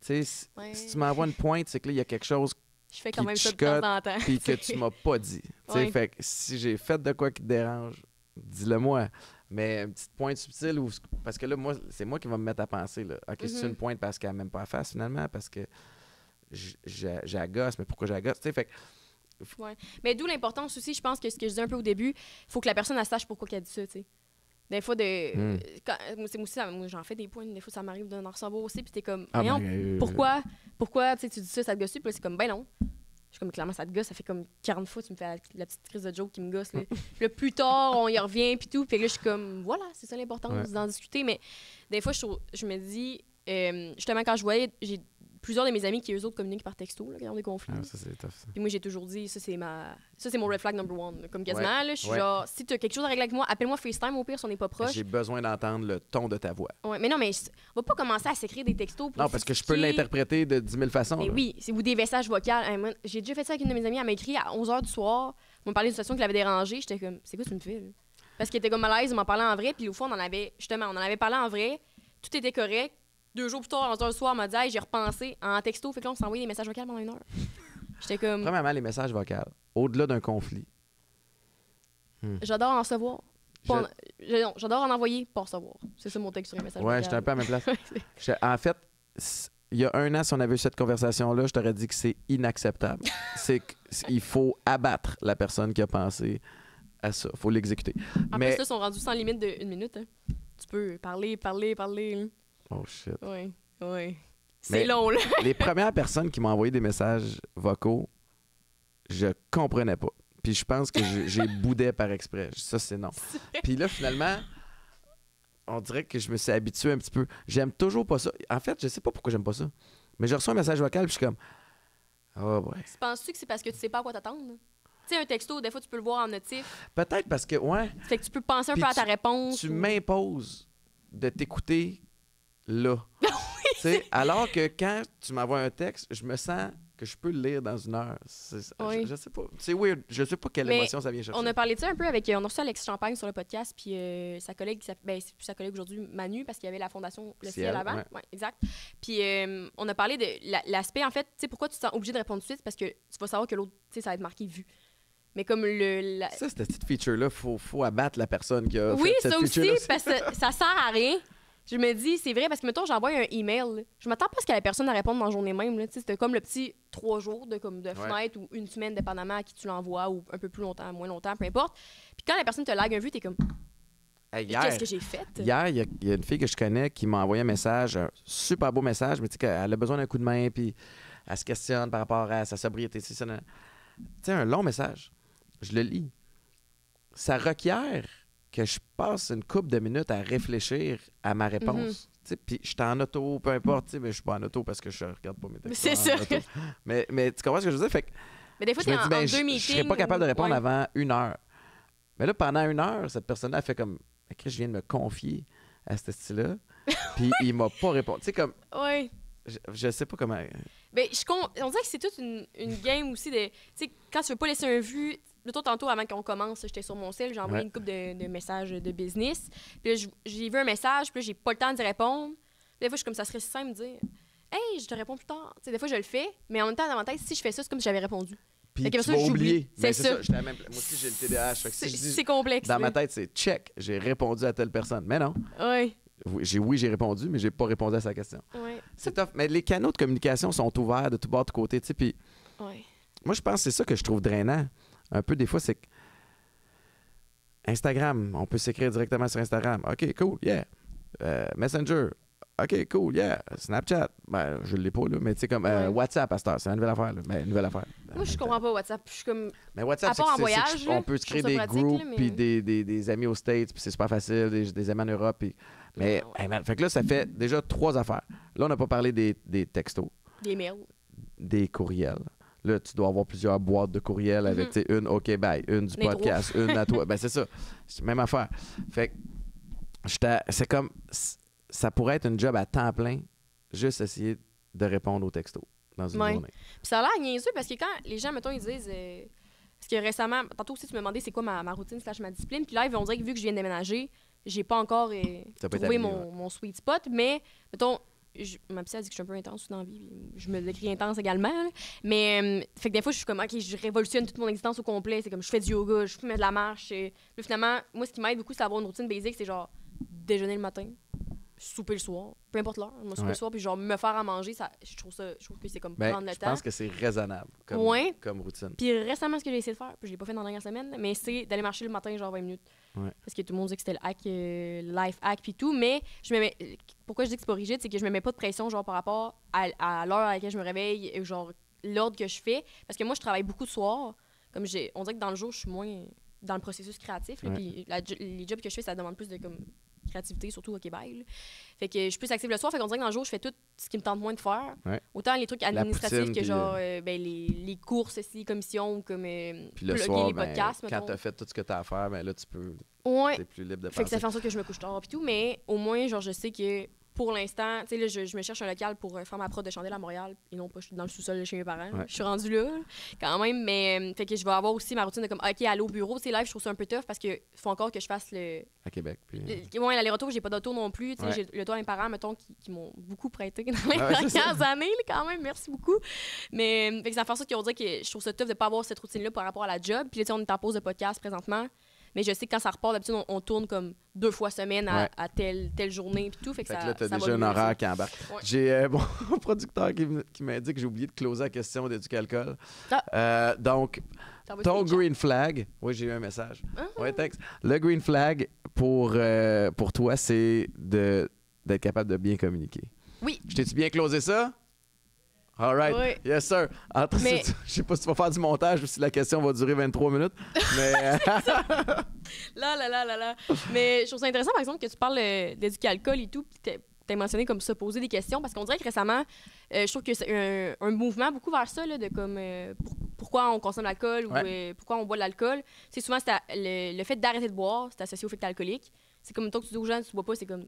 Tu sais, si tu m'envoies une pointe, c'est que là, il y a quelque chose je fais quand même ça de temps en temps. Puis que tu m'as pas dit. Ouais. Fait que si j'ai fait de quoi qui te dérange, dis-le-moi. Mais une petite pointe subtile, parce que là, moi, c'est moi qui va me mettre à penser. Là. OK, c'est une pointe parce qu'elle m'aime pas la face, finalement, parce que j'agace, mais pourquoi j'agace? Tu sais, fait que ouais. Mais d'où l'importance aussi, je pense que ce que je disais un peu au début, il faut que la personne elle sache pourquoi elle dit ça, tu sais. Des fois, moi, j'en fais des points, des fois, ça m'arrive d'en recevoir aussi, puis t'es comme, pourquoi tu dis ça te gosse, puis là, c'est comme, ben non. Je suis comme, clairement, ça te gosse, ça fait comme 40 fois, tu me fais la petite crise de joke qui me gosse, là. Puis là, plus tard, on y revient, puis tout, puis là, je suis comme, voilà, c'est ça l'importance d'en discuter, mais des fois, je me dis, justement, quand je voyais, j'ai plusieurs de mes amis qui, eux autres, communiquent par texto, là, quand ils ont des conflits. Ça, c'est tough, ça. Puis moi, j'ai toujours dit, ça, c'est mon red flag number one. Là. Comme quasiment, là, je suis genre, si tu as quelque chose à régler avec moi, appelle-moi FaceTime, au pire, si on n'est pas proche. J'ai besoin d'entendre le ton de ta voix. Ouais, mais non, mais on va pas commencer à s'écrire des textos pour non, parce que je peux l'interpréter de 10 000 façons. Mais oui, ou des messages vocaux. Moi, j'ai déjà fait ça avec une de mes amies, elle m'a écrit à 11h du soir, on me parlait d'une situation qui l'avait dérangée, j'étais comme, c'est quoi tu me fais, là? Parce qu'elle était comme malaise, on m'en parlait en vrai, puis au fond, on en avait parlé en vrai, tout était correct. 2 jours plus tard, à 11h du soir, elle m'a dit hey, j'ai repensé en texto. Fait que là, on s'est envoyé des messages vocaux pendant 1 heure. J'étais comme. Premièrement, les messages vocaux, au-delà d'un conflit. J'adore en recevoir. J'adore en envoyer, pas en recevoir. C'est ça mon texte sur les messages vocaux. Ouais, j'étais un peu à ma place. En fait, il y a 1 an, si on avait eu cette conversation-là, je t'aurais dit que c'est inacceptable. Il faut abattre la personne qui a pensé à ça. Il faut l'exécuter. En plus, là, ils sont rendus sans limite de 1 minute. Hein. Tu peux parler. Oh shit. Oui. C'est long, là. Les premières personnes qui m'ont envoyé des messages vocaux, je comprenais pas. Puis je pense que j'ai boudé par exprès. Ça, c'est non. Puis là, finalement, on dirait que je me suis habitué un petit peu. J'aime toujours pas ça. En fait, je sais pas pourquoi j'aime pas ça. Mais je reçois un message vocal, puis je suis comme... Oh, ouais. Penses-tu que c'est parce que tu sais pas à quoi t'attendre? Tu sais, un texto, des fois, tu peux le voir en notif. Peut-être parce que, ouais. Fait que tu peux penser un peu à ta réponse. Tu m'imposes de t'écouter là. Oui, alors que quand tu m'envoies un texte, je me sens que je peux le lire dans 1 heure. Je sais pas. C'est weird. Je sais pas quelle émotion ça vient chercher. On a parlé de ça un peu avec... On a reçu Alexis Champagne sur le podcast, puis sa collègue, c'est plus sa collègue aujourd'hui, Manu, parce qu'il y avait la fondation Le Ciel avant. Ouais, exact. Puis on a parlé de l'aspect, en fait, tu sais, pourquoi tu te sens obligé de répondre tout de suite? Parce que tu vas savoir que l'autre, tu sais, ça va être marqué « vu ». Mais comme Ça, cette petite feature-là, faut abattre la personne qui a oui, fait cette feature-là. Oui, ça aussi, parce que ça sert à rien. Je me dis, c'est vrai, parce que, mettons, j'envoie un email. Là. Je m'attends pas à ce que la personne réponde dans la journée même. C'était comme le petit 3 jours de fenêtre ou une semaine, dépendamment à qui tu l'envoies, ou un peu plus longtemps, moins longtemps, peu importe. Puis quand la personne te lag un vu, t'es comme, Hey, qu'est-ce que j'ai fait? Hier, il y a une fille que je connais qui m'a envoyé un message, un super beau message, mais tu sais qu'elle a besoin d'un coup de main, puis elle se questionne par rapport à sa sobriété. Tu sais, un long message. Je le lis. Ça requiert que je passe une couple de minutes à réfléchir à ma réponse. Puis je suis en auto, peu importe, mais je suis pas en auto parce que je regarde pas mes textes. C'est ça. Mais tu comprends ce que je veux dire? Fait que mais des fois, je me dis, en deux meetings. Je serais pas capable de répondre avant 1 heure. Mais là, pendant 1 heure, cette personne-là a fait comme, je viens de me confier à ce style-là, puis il m'a pas répondu. Tu sais, comme... Oui. Je sais pas comment... Ben, on dirait que c'est toute une game aussi de... Tu sais, quand tu veux pas laisser un vu... Plutôt tantôt, avant qu'on commence, j'étais sur mon cell, j'ai envoyé une couple de messages de business. Puis là, j'ai vu un message, puis là, j'ai pas le temps d'y répondre. Des fois, je suis comme, ça serait simple de dire « Hey, je te réponds plus tard. » Tu sais, des fois, je le fais, mais en même temps, dans ma tête, si je fais ça, c'est comme si j'avais répondu. Puis tu vas oublier. C'est ça. Moi aussi, j'ai le TDAH. C'est complexe. Dans ma tête, c'est « check, j'ai répondu à telle personne. » Mais non. Oui. J'ai répondu, mais j'ai pas répondu à sa question. Ouais. C'est tough. Mais les canaux de communication sont ouverts de tout bord, de côté. Puis ouais. Moi, je pense que c'est ça que je trouve drainant. Un peu, des fois, c'est que Instagram, on peut s'écrire directement sur Instagram. OK, cool, yeah. Messenger, OK, cool, yeah. Snapchat, ben, je l'ai pas, là, mais tu sais, comme WhatsApp à cette heure, c'est une nouvelle affaire, là. Ben, une nouvelle affaire. Moi, je comprends pas WhatsApp. Je suis comme... Mais WhatsApp, à part en voyage, on peut se créer des groupes, puis des amis aux States, puis c'est super facile, des amis en Europe. Puis... Mais, hey, man, fait que là, ça fait déjà 3 affaires. Là, on n'a pas parlé des textos. Des mails. Des courriels. Là, tu dois avoir plusieurs boîtes de courriels avec, tu sais, une OK, bye, une du podcast, une à toi. Ben, c'est ça. C'est la même affaire. Fait que c'est comme... Ça pourrait être une job à temps plein, juste essayer de répondre aux textos dans une journée. Puis ça a l'air niaiseux parce que quand les gens, mettons, ils disent... parce que récemment, tantôt aussi, tu me demandais c'est quoi ma routine / ma discipline. Puis là, on dirait que vu que je viens de déménager, j'ai pas encore trouvé mon sweet spot. Mais, mettons... ma psy a dit que je suis un peu intense dans la vie. Je me décris intense également. Là. Mais fait que des fois, je suis comme, OK, je révolutionne toute mon existence au complet. C'est comme, je fais du yoga, je fais de la marche. Puis finalement, moi, ce qui m'aide beaucoup, c'est d'avoir une routine basique. C'est genre déjeuner le matin, souper le soir, peu importe l'heure. Moi, souper le soir, puis genre me faire à manger, ça, je trouve que c'est comme prendre le temps. Je pense que c'est raisonnable comme routine. Puis récemment, ce que j'ai essayé de faire, puis je l'ai pas fait dans la dernière semaine, mais c'est d'aller marcher le matin, genre 20 minutes. Ouais. Parce que tout le monde dit que c'était le hack, life hack, puis tout. Mais pourquoi je dis que c'est pas rigide, c'est que je me mets pas de pression, genre par rapport à l'heure à laquelle je me réveille, et genre l'ordre que je fais. Parce que moi, je travaille beaucoup de soir. Comme on dirait que dans le jour, je suis moins dans le processus créatif. Là, puis les jobs que je fais, ça demande plus de comme créativité, surtout au Québec. Là. Fait que je suis plus active le soir. Fait qu'on dirait que dans le jour, je fais tout ce qui me tente moins de faire. Ouais. Autant les trucs administratifs que genre les courses, les commissions, comme puis le soir, les podcasts. Quand tu as fait tout ce que tu as à faire, ben là, tu peux. T'es plus libre de faire. Fait que ça fait en sorte que je me couche tard et tout. Mais au moins, genre, je sais que pour l'instant, tu sais, là, je me cherche un local pour faire ma prod de chandelle à Montréal et non pas dans le sous-sol de chez mes parents. Ouais. Je suis rendue là, quand même, mais fait que je vais avoir aussi ma routine de comme, OK, aller au bureau. Tu sais, live, je trouve ça un peu tough parce qu'il faut encore que je fasse le... À Québec, puis... l'aller-retour, j'ai pas d'auto non plus. Tu sais, j'ai le toit à mes parents, mettons, qui m'ont beaucoup prêté dans les dernières années, là, quand même, merci beaucoup. Mais fait que ça fait en sorte qu'on dirait que je trouve ça tough de pas avoir cette routine-là par rapport à la job. Puis là, tu sais, on est en pause de podcast présentement. Mais je sais que quand ça repart, d'habitude, on tourne comme 2 fois semaine à telle journée puis tout. Fait que là, t'as déjà un horaire qui embarque. Ouais. J'ai mon producteur qui m'a dit que j'ai oublié de closer la question d'Éducalcool. Donc, ton green flag... Oui, j'ai eu un message. Oui, texte. Le green flag pour toi, c'est d'être capable de bien communiquer. Oui. Je t'ai-tu bien closé ça? All right. Oui. Yes, sir. Je sais pas si tu vas faire du montage ou si la question va durer 23 minutes. Mais. Là. Mais je trouve ça intéressant, par exemple, que tu parles d'Éducalcool et tout, puis t'as mentionné comme ça, poser des questions, parce qu'on dirait que récemment, je trouve que c'est un mouvement beaucoup vers ça, là, de comme pourquoi on consomme l'alcool ou pourquoi on boit de l'alcool. C'est souvent le fait d'arrêter de boire, c'est associé au fait que t'es alcoolique. C'est comme toi que tu dis aux gens, tu bois pas, c'est comme.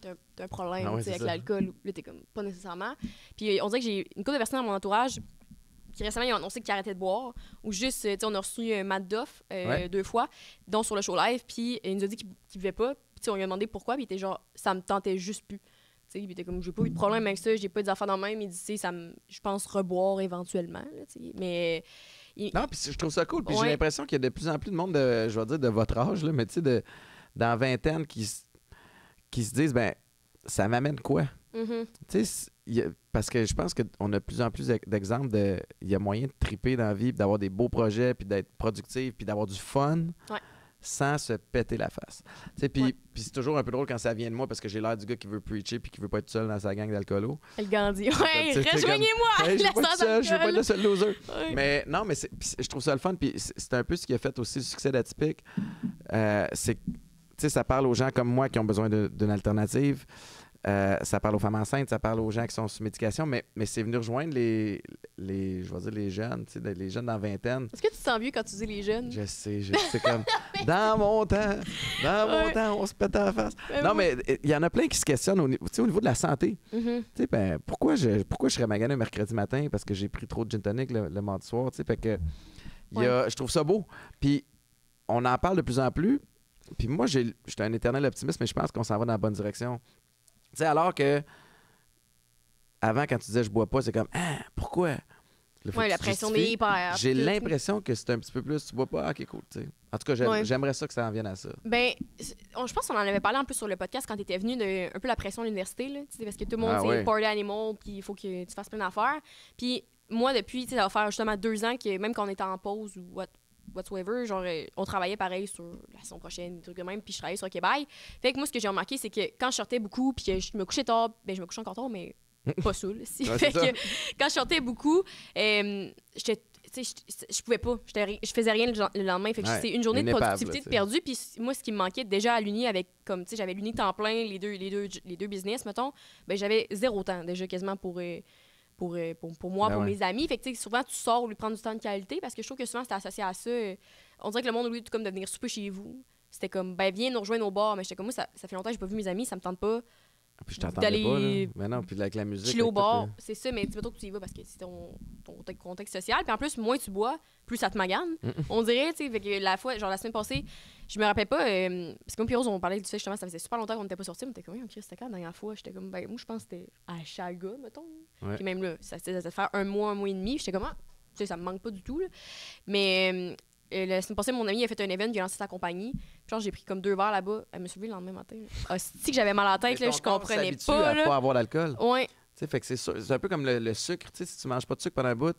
T'as un problème avec l'alcool. Là, t'es comme pas nécessairement. Puis on dirait que j'ai une couple de personnes dans mon entourage qui récemment ils ont annoncé qu'ils arrêtaient de boire. Ou juste, on a reçu Matt Duff 2 fois, dont sur le show live. Puis il nous a dit qu'il buvait pas. Puis on lui a demandé pourquoi. Puis il était genre, ça me tentait juste plus. Puis il était comme, j'ai pas eu de problème avec ça, j'ai pas eu des affaires dans le même. Il dit, je pense reboire éventuellement. Là, mais. Non, puis je trouve ça cool. Puis j'ai l'impression qu'il y a de plus en plus de monde, je vais dire de votre âge, là, mais tu sais, dans vingtaine qui se disent, ben ça m'amène quoi? Mhm. Tu sais, parce que je pense qu'on a de plus en plus d'exemples de. Il y a moyen de triper dans la vie, puis d'avoir des beaux projets, puis d'être productif, puis d'avoir du fun Ouais. sans se péter la face. Tu sais, puis Ouais. puis c'est toujours un peu drôle quand ça vient de moi parce que j'ai l'air du gars qui veut preacher puis qui veut pas être seul dans sa gang d'alcoolos. Elle Gandhi. Tu Ouais, sais, c'est rejoignez-moi! Hey, je la veux pas être sans seul, je veux pas être le alcool. seul loser. Ouais. Mais non, mais puis je trouve ça le fun. Puis c'est un peu ce qui a fait aussi le succès d'Atypique. C'est que, tu sais, ça parle aux gens comme moi qui ont besoin d'une alternative. Ça parle aux femmes enceintes, ça parle aux gens qui sont sous médication, mais c'est venu rejoindre je vais dire les jeunes, tu sais, les jeunes dans la vingtaine. Est-ce que tu te sens vieux quand tu dis les jeunes? Je sais, c'est comme dans mon temps, on se pète à la face. Non, mais il y en a plein qui se questionnent au niveau de la santé. Mhm. Tu sais, ben, pourquoi je serais magané un mercredi matin parce que j'ai pris trop de gin tonic le mardi soir, tu sais, fait que je trouve ça beau. Puis on en parle de plus en plus. Puis moi, j'étais un éternel optimiste, mais je pense qu'on s'en va dans la bonne direction. Tu sais, alors que avant, quand tu disais je bois pas, c'est comme pourquoi? Là, faut Ouais, que la tu pression justifies. des hyper. J'ai tout. l'impression que c'est un petit peu plus tu bois pas, ok, cool, tu sais. En tout cas, Ouais. j'aimerais ça que ça en vienne à ça. Ben, je pense qu'on en avait parlé un peu sur le podcast quand tu étais venu de un peu la pression à l'université, là, tu sais, parce que tout le monde, c'est ouais. party animal, puis il faut que tu fasses plein d'affaires. Puis moi, depuis, tu sais, ça va faire justement 2 ans que même quand on était en pause ou whatsoever, genre, on travaillait pareil sur la saison prochaine, des trucs de même, puis je travaillais sur Québec. Fait que moi, ce que j'ai remarqué, c'est que quand je sortais beaucoup, puis que je me couchais tard, ben je me couchais encore tard, mais pas saoul. Si. Ouais, Fait c'est ça. que quand je sortais beaucoup, j'étais. Tu sais, je pouvais pas. Je faisais rien le lendemain. Fait que Ouais, c'est une journée une de épave, productivité là, tu sais. perdue. Puis moi, ce qui me manquait déjà à l'Uni avec, comme, tu sais, j'avais l'Uni temps plein, les deux business, mettons, ben j'avais 0 temps déjà quasiment pour moi, Ben pour ouais. mes amis. Fait que, tu sais, souvent, tu sors lui prendre du temps de qualité parce que je trouve que souvent, c'était associé à ça. On dirait que le monde, au lieu de comme, de venir souper chez vous, c'était comme, ben, viens nous rejoindre au bar. Mais j'étais comme, moi, ça fait longtemps que j'ai pas vu mes amis, ça me tente pas. Puis je t'entendais d'aller pas, là. Mais non, puis avec la musique. chiller au avec tout, bar. C'est ça, mais dis-toi que tu y vas parce que c'est ton contexte social. Puis en plus, moins tu bois, plus ça te magane. On dirait, tu sais, fait que la semaine passée, je me rappelle pas, parce que moi et Rose, on parlait du fait justement, ça faisait super longtemps qu'on n'était pas sortis, mais t'es comme, Chris, c'était quand la dernière fois? J'étais comme, ben, moi, je pense que c'était à Chaga, mettons. Ouais. Puis même là, ça fait faire un mois et demi. J'étais comme, tu sais, ça me manque pas du tout, là. Mais la semaine passée, mon ami a fait un event, il a lancé sa compagnie. Puis genre, j'ai pris comme 2 verres là-bas. Elle me suis levée le lendemain matin. Si que j'avais mal à la tête, Mais là, ton je corps comprenais s'habitue pas. à Là. pas avoir d'alcool. Ouais. Tu sais, fait que c'est un peu comme le sucre. Tu sais, si tu manges pas de sucre pendant un bout,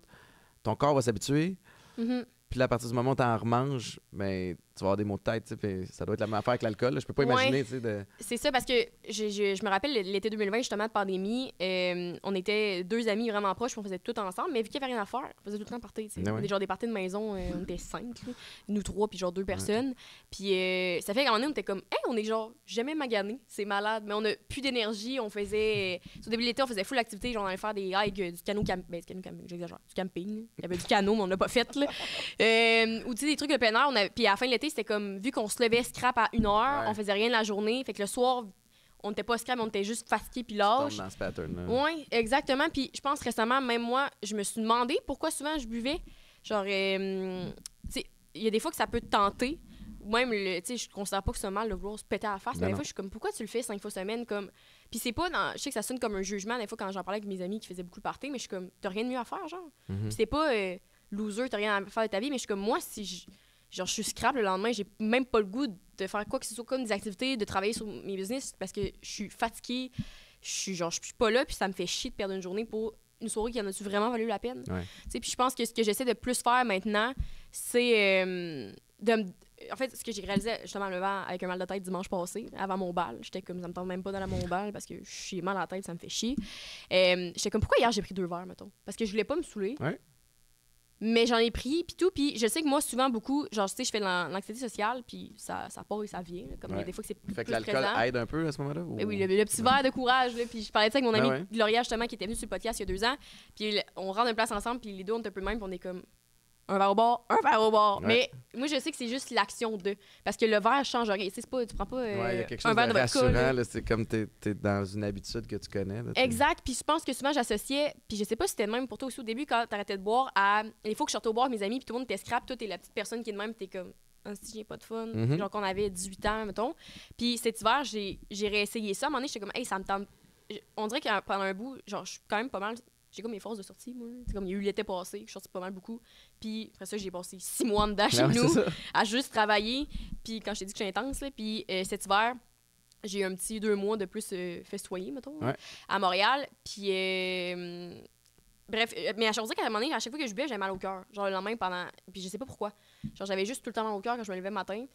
ton corps va s'habituer. Mhm. Puis là, à partir du moment où tu en remanges, ben, tu vas avoir des maux de tête. Tu sais, puis ça doit être la même affaire avec l'alcool. Là. Je peux pas Ouais. imaginer. Tu sais, de... C'est ça, parce que je me rappelle l'été 2020, justement, de pandémie, on était 2 amis vraiment proches, puis on faisait tout ensemble, mais vu qu'il n'y avait rien à faire, on faisait tout le temps party. Ah ouais. Genre des parties de maison, on était 5, là, nous 3, puis genre 2 personnes. Puis ça fait qu'à un moment donné, on était comme, hey, on est genre jamais magané, c'est malade, mais on a plus d'énergie, on faisait. Au début de l'été, on faisait full activité, genre on allait faire des hikes, du canot camping, j'exagère, du camping. Là. Il y avait du canot, mais on l'a pas fait, là. Ou tu sais, des trucs de plein air. Puis à la fin de l'été, c'était comme, vu qu'on se levait scrap à 1h, Ouais. on faisait rien de la journée. Fait que le soir, on n'était pas scrap, on était juste fatigué puis Tu tombes lâche. dans ce pattern-là. Oui, exactement. Puis je pense récemment, même moi, je me suis demandé pourquoi souvent je buvais. Genre, tu sais, il y a des fois que ça peut te tenter. Ou même, tu sais, je considère pas que c'est mal de vouloir se péter à la face. Mais Ben des non. fois, je suis comme, pourquoi tu le fais 5 fois semaine? Comme... Puis c'est pas dans. Je sais que ça sonne comme un jugement, des fois, quand j'en parlais avec mes amis qui faisaient beaucoup de party, mais je suis comme, t'as rien de mieux à faire, genre. Mhm. Puis c'est pas loser, t'as rien à faire de ta vie, mais je suis comme, moi, si je suis scrap le lendemain, j'ai même pas le goût de faire quoi que ce soit comme des activités, de travailler sur mes business parce que je suis fatiguée, je suis pas là, puis ça me fait chier de perdre une journée pour une soirée qui en a-tu vraiment valu la peine? Ouais. Tu sais, puis je pense que ce que j'essaie de plus faire maintenant, c'est en fait, ce que j'ai réalisé justement le vent avec un mal de tête dimanche passé, avant mon bal, j'étais comme, ça me tente même pas d'aller à mon bal parce que j'ai mal à la tête, ça me fait chier. J'étais comme, pourquoi hier j'ai pris 2 verres, mettons? Parce que je voulais pas me saouler. Ouais. Mais j'en ai pris, puis tout. Puis je sais que moi, souvent, beaucoup, genre, tu sais, je fais de l'anxiété sociale, puis ça part et ça vient. Là, comme il y a Ouais. des fois que c'est plus Fait que présent. l'alcool aide un peu à ce moment-là? Mais oui, le petit verre de courage. Là, puis je parlais de ça avec mon ami Ouais. Gloria, justement, qui était venue sur le podcast il y a 2 ans. Puis on rentre une place ensemble, puis les deux, on est un peu même, puis on est comme un verre au bord, un verre au bord. Ouais. Mais moi, je sais que c'est juste l'action de. Parce que le verre change rien. Tu sais, c'est pas, tu prends pas Ouais, il y a quelque un chose verre de de vodka. rassurant. là. Là, c'est comme t'es dans une habitude que tu connais. Là, Exact. Puis je pense que souvent, j'associais, puis je sais pas si c'était le même pour toi aussi au début, quand t'arrêtais de boire, à. Il faut que je sortais au bar avec mes amis, puis tout le monde était scrap. Toi, t'es la petite personne qui est de même, t'es comme. Ah, si j'ai pas de fun. Mhm. Genre qu'on avait 18 ans, mettons. Puis cet hiver, j'ai réessayé ça. À un moment donné, j'étais comme, hey, ça me tente. On dirait que pendant un bout, genre, je suis quand même pas mal. J'ai comme mes forces de sortie, moi. C'est comme il y a eu l'été passé, je suis sortie pas mal beaucoup. Puis après ça, j'ai passé 6 mois dedans chez Ah ouais, nous c'est ça. à juste travailler. Puis quand je t'ai dit que je suis intense, là, puis cet hiver, j'ai eu un petit 2 mois de plus festoyer, mettons, Ouais. à Montréal. Puis, bref, mais à Chaudière, à un moment donné, à chaque fois que je buvais, j'avais mal au cœur. Genre, le lendemain, puis je sais pas pourquoi. Genre, j'avais juste tout le temps mal au cœur quand je me levais le matin.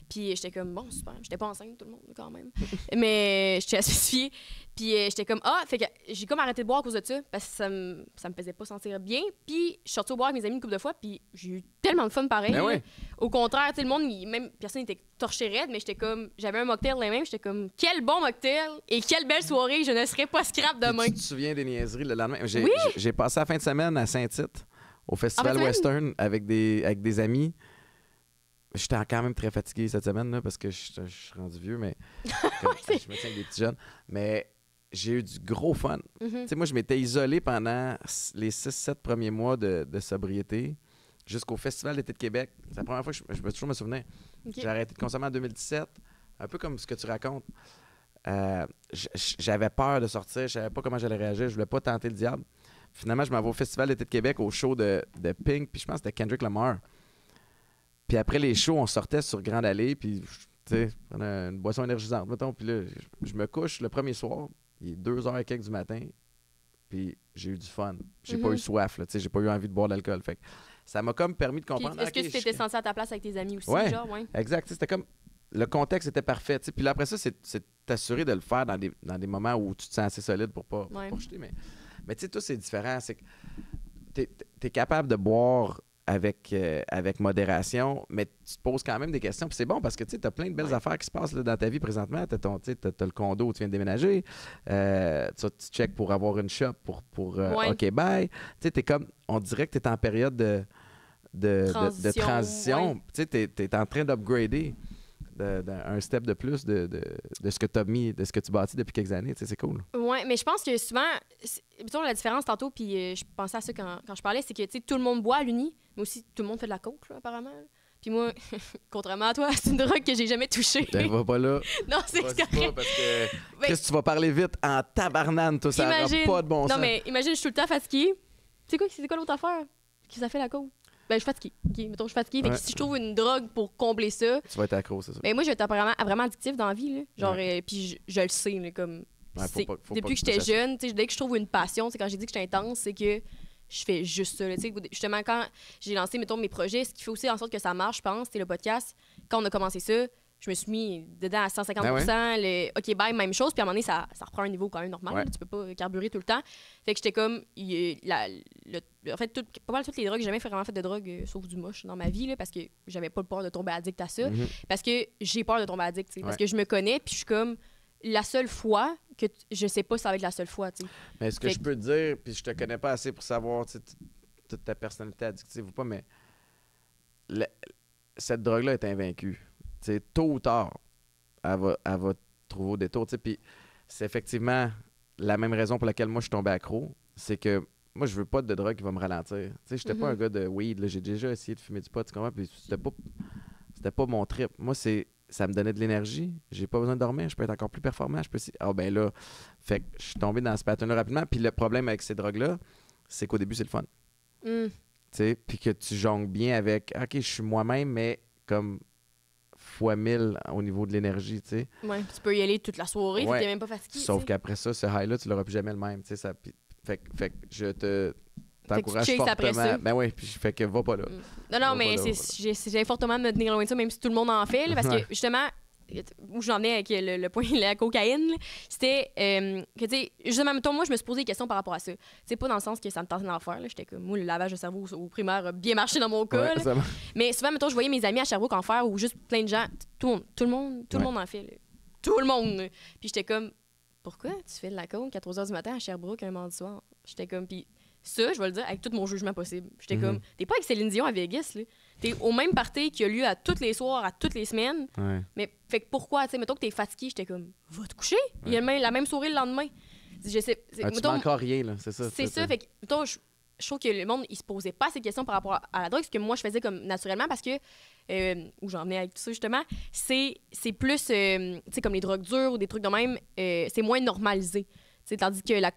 Puis, j'étais comme, bon, super. J'étais pas enceinte, tout le monde, quand même. Mais j'étais asphyxiée. Puis, j'étais comme, fait que j'ai comme arrêté de boire à cause de ça, parce que ça me faisait pas sentir bien. Puis, je suis sortie au boire avec mes amis une couple de fois, puis j'ai eu tellement de fun pareil. Ben oui. Là. Au contraire, tu sais, le monde, même personne n'était torché raide, mais j'étais comme, j'avais un mocktail les mêmes, j'étais comme, quel bon mocktail et quelle belle soirée, je ne serais pas scrap demain. Tu te souviens des niaiseries le lendemain? Oui. J'ai passé la fin de semaine à Saint-Tite, au Festival fin de Western, avec des amis. J'étais quand même très fatigué cette semaine, là, parce que je suis rendu vieux, mais je me tiens avec des petits jeunes. Mais j'ai eu du gros fun. Tu sais, moi, je m'étais isolé pendant les 6-7 premiers mois de sobriété jusqu'au Festival d'été de Québec. C'est la première fois que je peux toujours me souvenir. Okay. J'ai arrêté de consommer en 2017, un peu comme ce que tu racontes. J'avais peur de sortir, je savais pas comment j'allais réagir, je voulais pas tenter le diable. Finalement, je m'en vais au Festival d'été de Québec, au show de Pink, puis je pense que c'était Kendrick Lamar. Puis après les shows, on sortait sur Grande Allée, puis tu sais, on prenait une boisson énergisante, mettons, puis là, je me couche le premier soir, il est 2h et quelques du matin, puis j'ai eu du fun. J'ai pas eu soif, là, tu sais, j'ai pas eu envie de boire de l'alcool. Fait que ça m'a comme permis de comprendre. Puis, est-ce que tu t'étais senti à ta place avec tes amis aussi, ouais, genre, ouais? Exact, c'était comme le contexte était parfait, tu sais. Puis là, après ça, c'est t'assurer de le faire dans des moments où tu te sens assez solide pour pas jeter. Mais tu sais, tout c'est différent, c'est que t'es capable de boire avec modération, mais tu te poses quand même des questions. Puis c'est bon parce que tu as plein de belles affaires qui se passent là, dans ta vie présentement. Tu as le condo où tu viens de déménager. Tu checkes pour avoir une shop pour OK, bye. Tu sais, on dirait que tu es en période de transition. Tu sais, tu es en train d'upgrader un step de plus de ce que tu as mis, de ce que tu bâtis depuis quelques années. Tu sais, c'est cool. Oui, mais je pense que souvent, plutôt la différence tantôt, puis je pensais à ça quand je parlais, c'est que tout le monde boit à l'uni, mais aussi tout le monde fait de la coke, là, apparemment. Puis moi, contrairement à toi, c'est une drogue que j'ai jamais touchée. Ben, va pas là. Non, c'est correct. Pas parce que Chris, tu vas parler vite en tabarnane, tout ça n'aura pas de bon sens. Non, mais imagine, je suis tout le temps fatiguée. C'est quoi l'autre affaire qui ça fait la coke? Ben, je suis fatiguée. Okay, mettons, je suis fatiguée. Fait que si je trouve une drogue pour combler ça. Tu vas être accro, c'est ça. Ben, moi, je vais être vraiment addictif dans la vie. Là. Genre, puis je le sais. Là, comme, depuis que j'étais jeune, dès que je trouve une passion, quand j'ai dit que j'étais intense, c'est que je fais juste ça. Là, justement, quand j'ai lancé, mettons, mes projets, ce qui fait aussi en sorte que ça marche, je pense, c'était le podcast. Quand on a commencé ça, je me suis mis dedans à 150%. Le OK, bye, même chose. Puis à un moment donné, ça reprend un niveau quand même normal. Là, tu peux pas carburer tout le temps. Fait que j'étais comme. En fait, pas mal toutes les drogues, j'ai jamais vraiment fait de drogue, sauf du moche dans ma vie, là, parce que j'avais pas peur de tomber addict à ça. Parce que j'ai peur de tomber addict. Parce que je me connais, puis je suis comme. La seule fois que je sais pas si ça va être la seule fois. T'sais. Mais ce que je peux te dire, puis je te connais pas assez pour savoir toute ta personnalité addictive ou pas, mais cette drogue-là est invaincue. T'sais, tôt ou tard, elle va trouver au détour. Puis c'est effectivement la même raison pour laquelle moi je suis tombé accro. C'est que moi, je veux pas de drogue qui va me ralentir. Je n'étais pas un gars de weed. J'ai déjà essayé de fumer du pot, tu comprends? Puis c'était pas mon trip. Moi, ça me donnait de l'énergie. J'ai pas besoin de dormir. Je peux être encore plus performant. Ben là, fait que je suis tombé dans ce pattern-là rapidement. Puis le problème avec ces drogues-là, c'est qu'au début, c'est le fun. Puis que tu jongles bien avec, OK, je suis moi-même, mais comme fois 1000 au niveau de l'énergie, tu sais. Ouais, tu peux y aller toute la soirée, tu n'es même pas fatigué. Sauf qu'après ça, ce high-là, tu l'auras plus jamais le même, tu sais. Fait que je t'encourage fortement. Ben oui, puis fait que va pas là. Non, mais j'ai fortement de me tenir loin de ça, même si tout le monde en fait, là, parce que justement, où j'en venais avec le point de la cocaïne, là, c'était que, tu sais, justement, mettons, moi, je me suis posé des questions par rapport à ça. Tu sais, pas dans le sens que ça me tentait d'en faire, là. J'étais comme, moi, le lavage de cerveau au primaire a bien marché dans mon cas. Ouais, mais souvent, mettons, je voyais mes amis à Sherbrooke en faire ou juste plein de gens, tout le monde en fait, là. Tout le monde. Puis j'étais comme, pourquoi tu fais de la coke à 3h du matin à Sherbrooke un mardi soir? J'étais comme, puis ça, je vais le dire avec tout mon jugement possible. J'étais comme, t'es pas avec Céline Dion à Vegas, là. T'es au même party qui a lieu à tous les soirs, à toutes les semaines. Ouais. Mais fait que pourquoi, tu sais, mettons que t'es fatigué, j'étais comme, va te coucher. Il y a la même soirée le lendemain. Je sais, tu manques encore rien, là, c'est ça. C'est ça, fait que, mettons, je trouve que le monde, il se posait pas ces questions par rapport à la drogue, ce que moi, je faisais comme naturellement, parce que, où j'en venais avec tout ça, justement, c'est plus, tu sais, comme les drogues dures ou des trucs de même, c'est moins normalisé. T'sais, tandis que la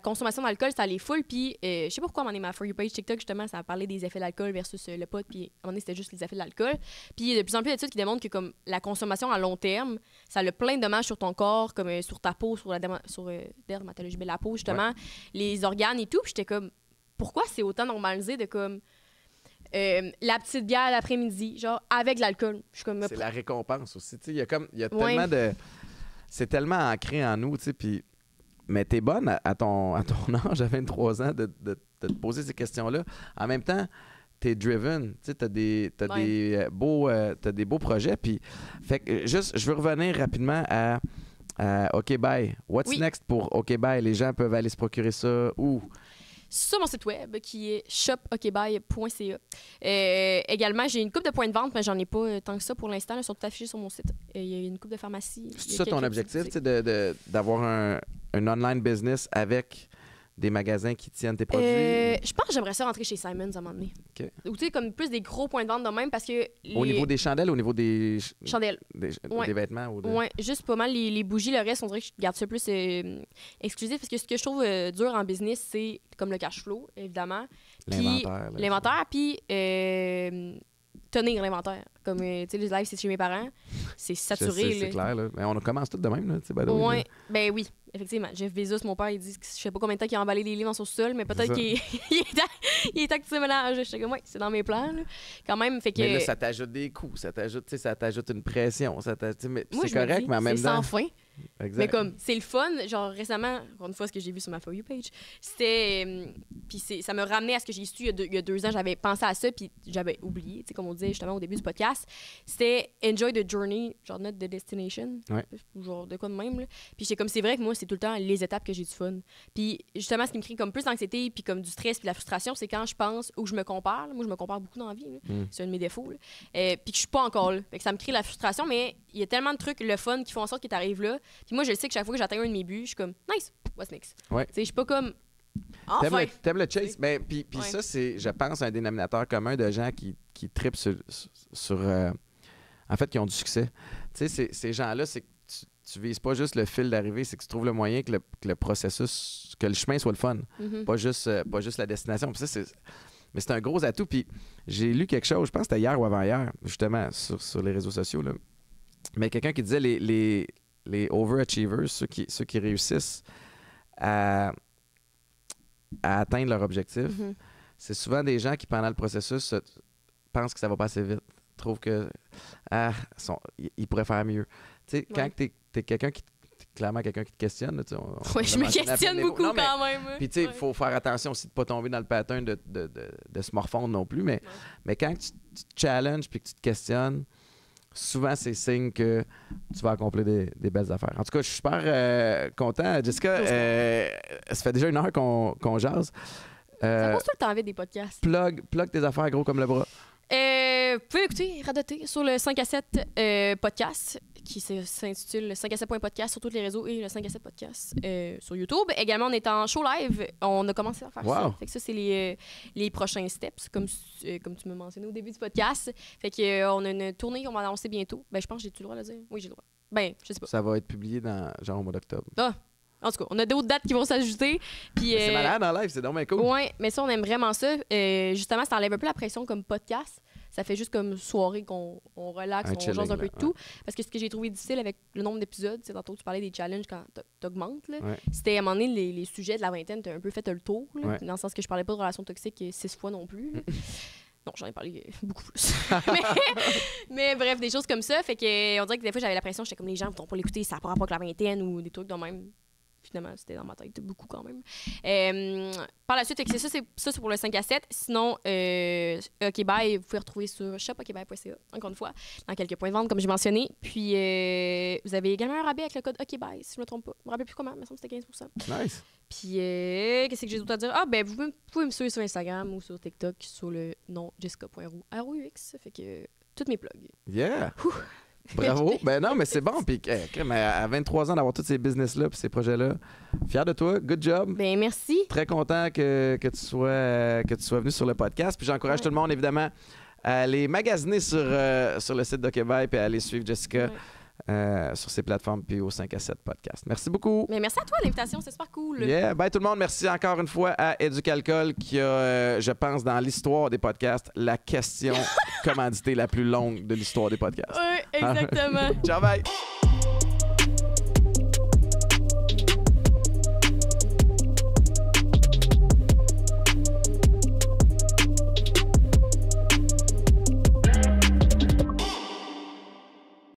consommation d'alcool, ça les full. Puis, je sais pas pourquoi, à un moment donné, ma For You page TikTok, justement, ça a parlé des effets de l'alcool versus le pot. Puis, à un moment donné, c'était juste les effets de l'alcool. Puis, il y a de plus en plus d'études qui démontrent que comme la consommation à long terme, ça a plein de dommages sur ton corps, comme sur ta peau, sur la dermatologie, la peau, justement, les organes et tout. Puis, j'étais comme, pourquoi c'est autant normalisé de comme la petite bière l'après-midi, genre avec de l'alcool? Je suis comme, c'est la récompense aussi. Il y a tellement de. C'est tellement ancré en nous, tu sais. Puis. Mais t'es bonne à ton âge, à 23 ans, de te poser ces questions-là. En même temps, t'es driven. Tu sais, t'as des beaux projets. Puis, fait que juste, je veux revenir rapidement à OK Bye. What's next pour OK Bye? Les gens peuvent aller se procurer ça où? Sur mon site web qui est shopokbye.ca. Également, j'ai une coupe de points de vente, mais j'en ai pas tant que ça pour l'instant. Ils sont tout affichés sur mon site. Il y a une coupe de pharmacie. C'est ça ton objectif, d'avoir un online business avec des magasins qui tiennent tes produits? Je pense que j'aimerais ça rentrer chez Simons à un moment donné. Okay. Ou tu sais, comme plus des gros points de vente de même parce que... Au niveau des chandelles, au niveau des... Chandelles. Des vêtements? Oui, juste pas mal. Les bougies, le reste, on dirait que je garde ça plus exclusif parce que ce que je trouve dur en business, c'est comme le cash flow, évidemment. L'inventaire, puis tenir l'inventaire. Comme, tu sais, les lives, c'est chez mes parents. C'est saturé. C'est clair, là. Mais on commence tout de même, là. Oui, ben oui. Effectivement, Jeff Bezos, mon père, il dit que je sais pas combien de temps qu'il a emballé les livres dans son sol, mais peut-être qu'il est temps que tu mélanges. Je suis comme, ouais, c'est dans mes plans, là. Quand même, fait que... Mais là, ça t'ajoute des coûts, ça t'ajoute une pression. Mais moi, c'est correct, mais en même temps... c'est sans fin. Exact. Mais comme, c'est le fun. Genre, récemment, encore une fois, ce que j'ai vu sur ma For You page, c'était... puis ça me ramenait à ce que j'ai su il y a 2 ans. J'avais pensé à ça, puis j'avais oublié, tu sais, comme on disait justement au début du podcast. C'était Enjoy the Journey, genre not the destination. Ouais. Genre de quoi de même, là. Puis c'est comme, c'est vrai que moi, c'est tout le temps les étapes que j'ai du fun. Puis justement, ce qui me crée comme plus d'anxiété, puis comme du stress, puis de la frustration, c'est quand je pense ou je me compare. Là. Moi, je me compare beaucoup dans la vie. C'est un de mes défauts. Puis que je suis pas encore là. Fait que ça me crée la frustration, mais il y a tellement de trucs, le fun, qui font en sorte que tu arrives là. Puis moi, je sais que chaque fois que j'atteins un de mes buts, je suis comme, nice, what's next? Ouais. Tu sais, je suis pas comme, enfin. T'aimes le chase. Mais puis ça, c'est, je pense, un dénominateur commun de gens qui trippent sur en fait, qui ont du succès. Tu sais, ces gens-là, c'est que tu vises pas juste le fil d'arrivée, c'est que tu trouves le moyen que le processus, que le chemin soit le fun. Pas juste la destination. Puis ça, mais c'est un gros atout. Puis j'ai lu quelque chose, je pense que c'était hier ou avant-hier, justement, sur les réseaux sociaux, là. Mais quelqu'un qui disait les overachievers, ceux qui réussissent à atteindre leur objectif, c'est souvent des gens qui, pendant le processus, pensent que ça va pas assez vite. Trouvent que ils pourraient faire mieux. Tu sais, quand t'es quelqu'un qui clairement quelqu'un qui te questionne. Là, oui, je me questionne beaucoup quand même. Puis tu sais, il faut faire attention aussi de ne pas tomber dans le pattern de se morfondre non plus. Mais quand tu te challenges puis que tu te questionnes, souvent, c'est signe que tu vas accomplir des belles affaires. En tout cas, je suis super content. Jessica, ça fait déjà 1 heure qu'on jase. Ça passe tout le temps vite des podcasts. Plug tes affaires gros comme le bras. Vous pouvez écouter, radoter sur le 5 à 7 podcast qui s'intitule le 5 à 7.podcast sur tous les réseaux et le 5 à 7 podcast sur YouTube. Également, on est en show live. On a commencé à faire ça. Fait que ça, c'est les prochains steps, comme tu me mentionnais au début du podcast. Fait que on a une tournée qu'on va annoncer bientôt. Ben, je pense que j'ai-tu le droit de le dire? Oui, j'ai le droit. Ben, je sais pas. Ça va être publié dans genre au mois d'octobre. Ah! En tout cas, on a d'autres dates qui vont s'ajouter. C'est malade en live, c'est donc cool. Oui, mais ça, on aime vraiment ça. Justement, ça enlève un peu la pression comme podcast. Ça fait juste comme soirée qu'on relaxe, on jase un peu de tout. Parce que ce que j'ai trouvé difficile avec le nombre d'épisodes, c'est tantôt tu parlais des challenges quand t'augmentes. C'était à un moment donné, les sujets de la vingtaine, t'as un peu fait le tour. Dans le sens que je parlais pas de relations toxiques 6 fois non plus. Non, j'en ai parlé beaucoup plus. mais bref, des choses comme ça. Fait que on dirait que des fois, j'avais la pression, j'étais comme les gens ne vont pas l'écouter, ça prend pas que la vingtaine ou des trucs de même. Finalement, c'était dans ma tête beaucoup quand même. Par la suite, c'est pour le 5 à 7. Sinon, OK Bye, vous pouvez retrouver sur shopokbye.ca, encore une fois, dans quelques points de vente, comme j'ai mentionné. Puis, vous avez également un rabais avec le code OK Bye, si je ne me trompe pas. Je ne me rappelle plus comment, mais ça me semble que c'était 15%. Nice. Puis, qu'est-ce que j'ai d'autre à dire? Ah, ben, vous pouvez me suivre sur Instagram ou sur TikTok sur le nom jessica.roux, ROUX. Fait que, toutes mes plugs. Yeah! Bravo. Ben non, mais c'est bon. Puis à 23 ans d'avoir tous ces business-là puis ces projets-là, fier de toi. Good job. Ben merci. Très content que tu sois venu sur le podcast. Puis j'encourage tout le monde, évidemment, à aller magasiner sur le site de Québec et à aller suivre Jessica sur ces plateformes puis au 5 à 7 podcast. Merci beaucoup. Mais merci à toi, l'invitation, c'est super cool. Yeah. Bye tout le monde. Merci encore une fois à Éducalcool qui a, je pense, dans l'histoire des podcasts, la question commanditée la plus longue de l'histoire des podcasts. Oui, exactement. Ciao, bye.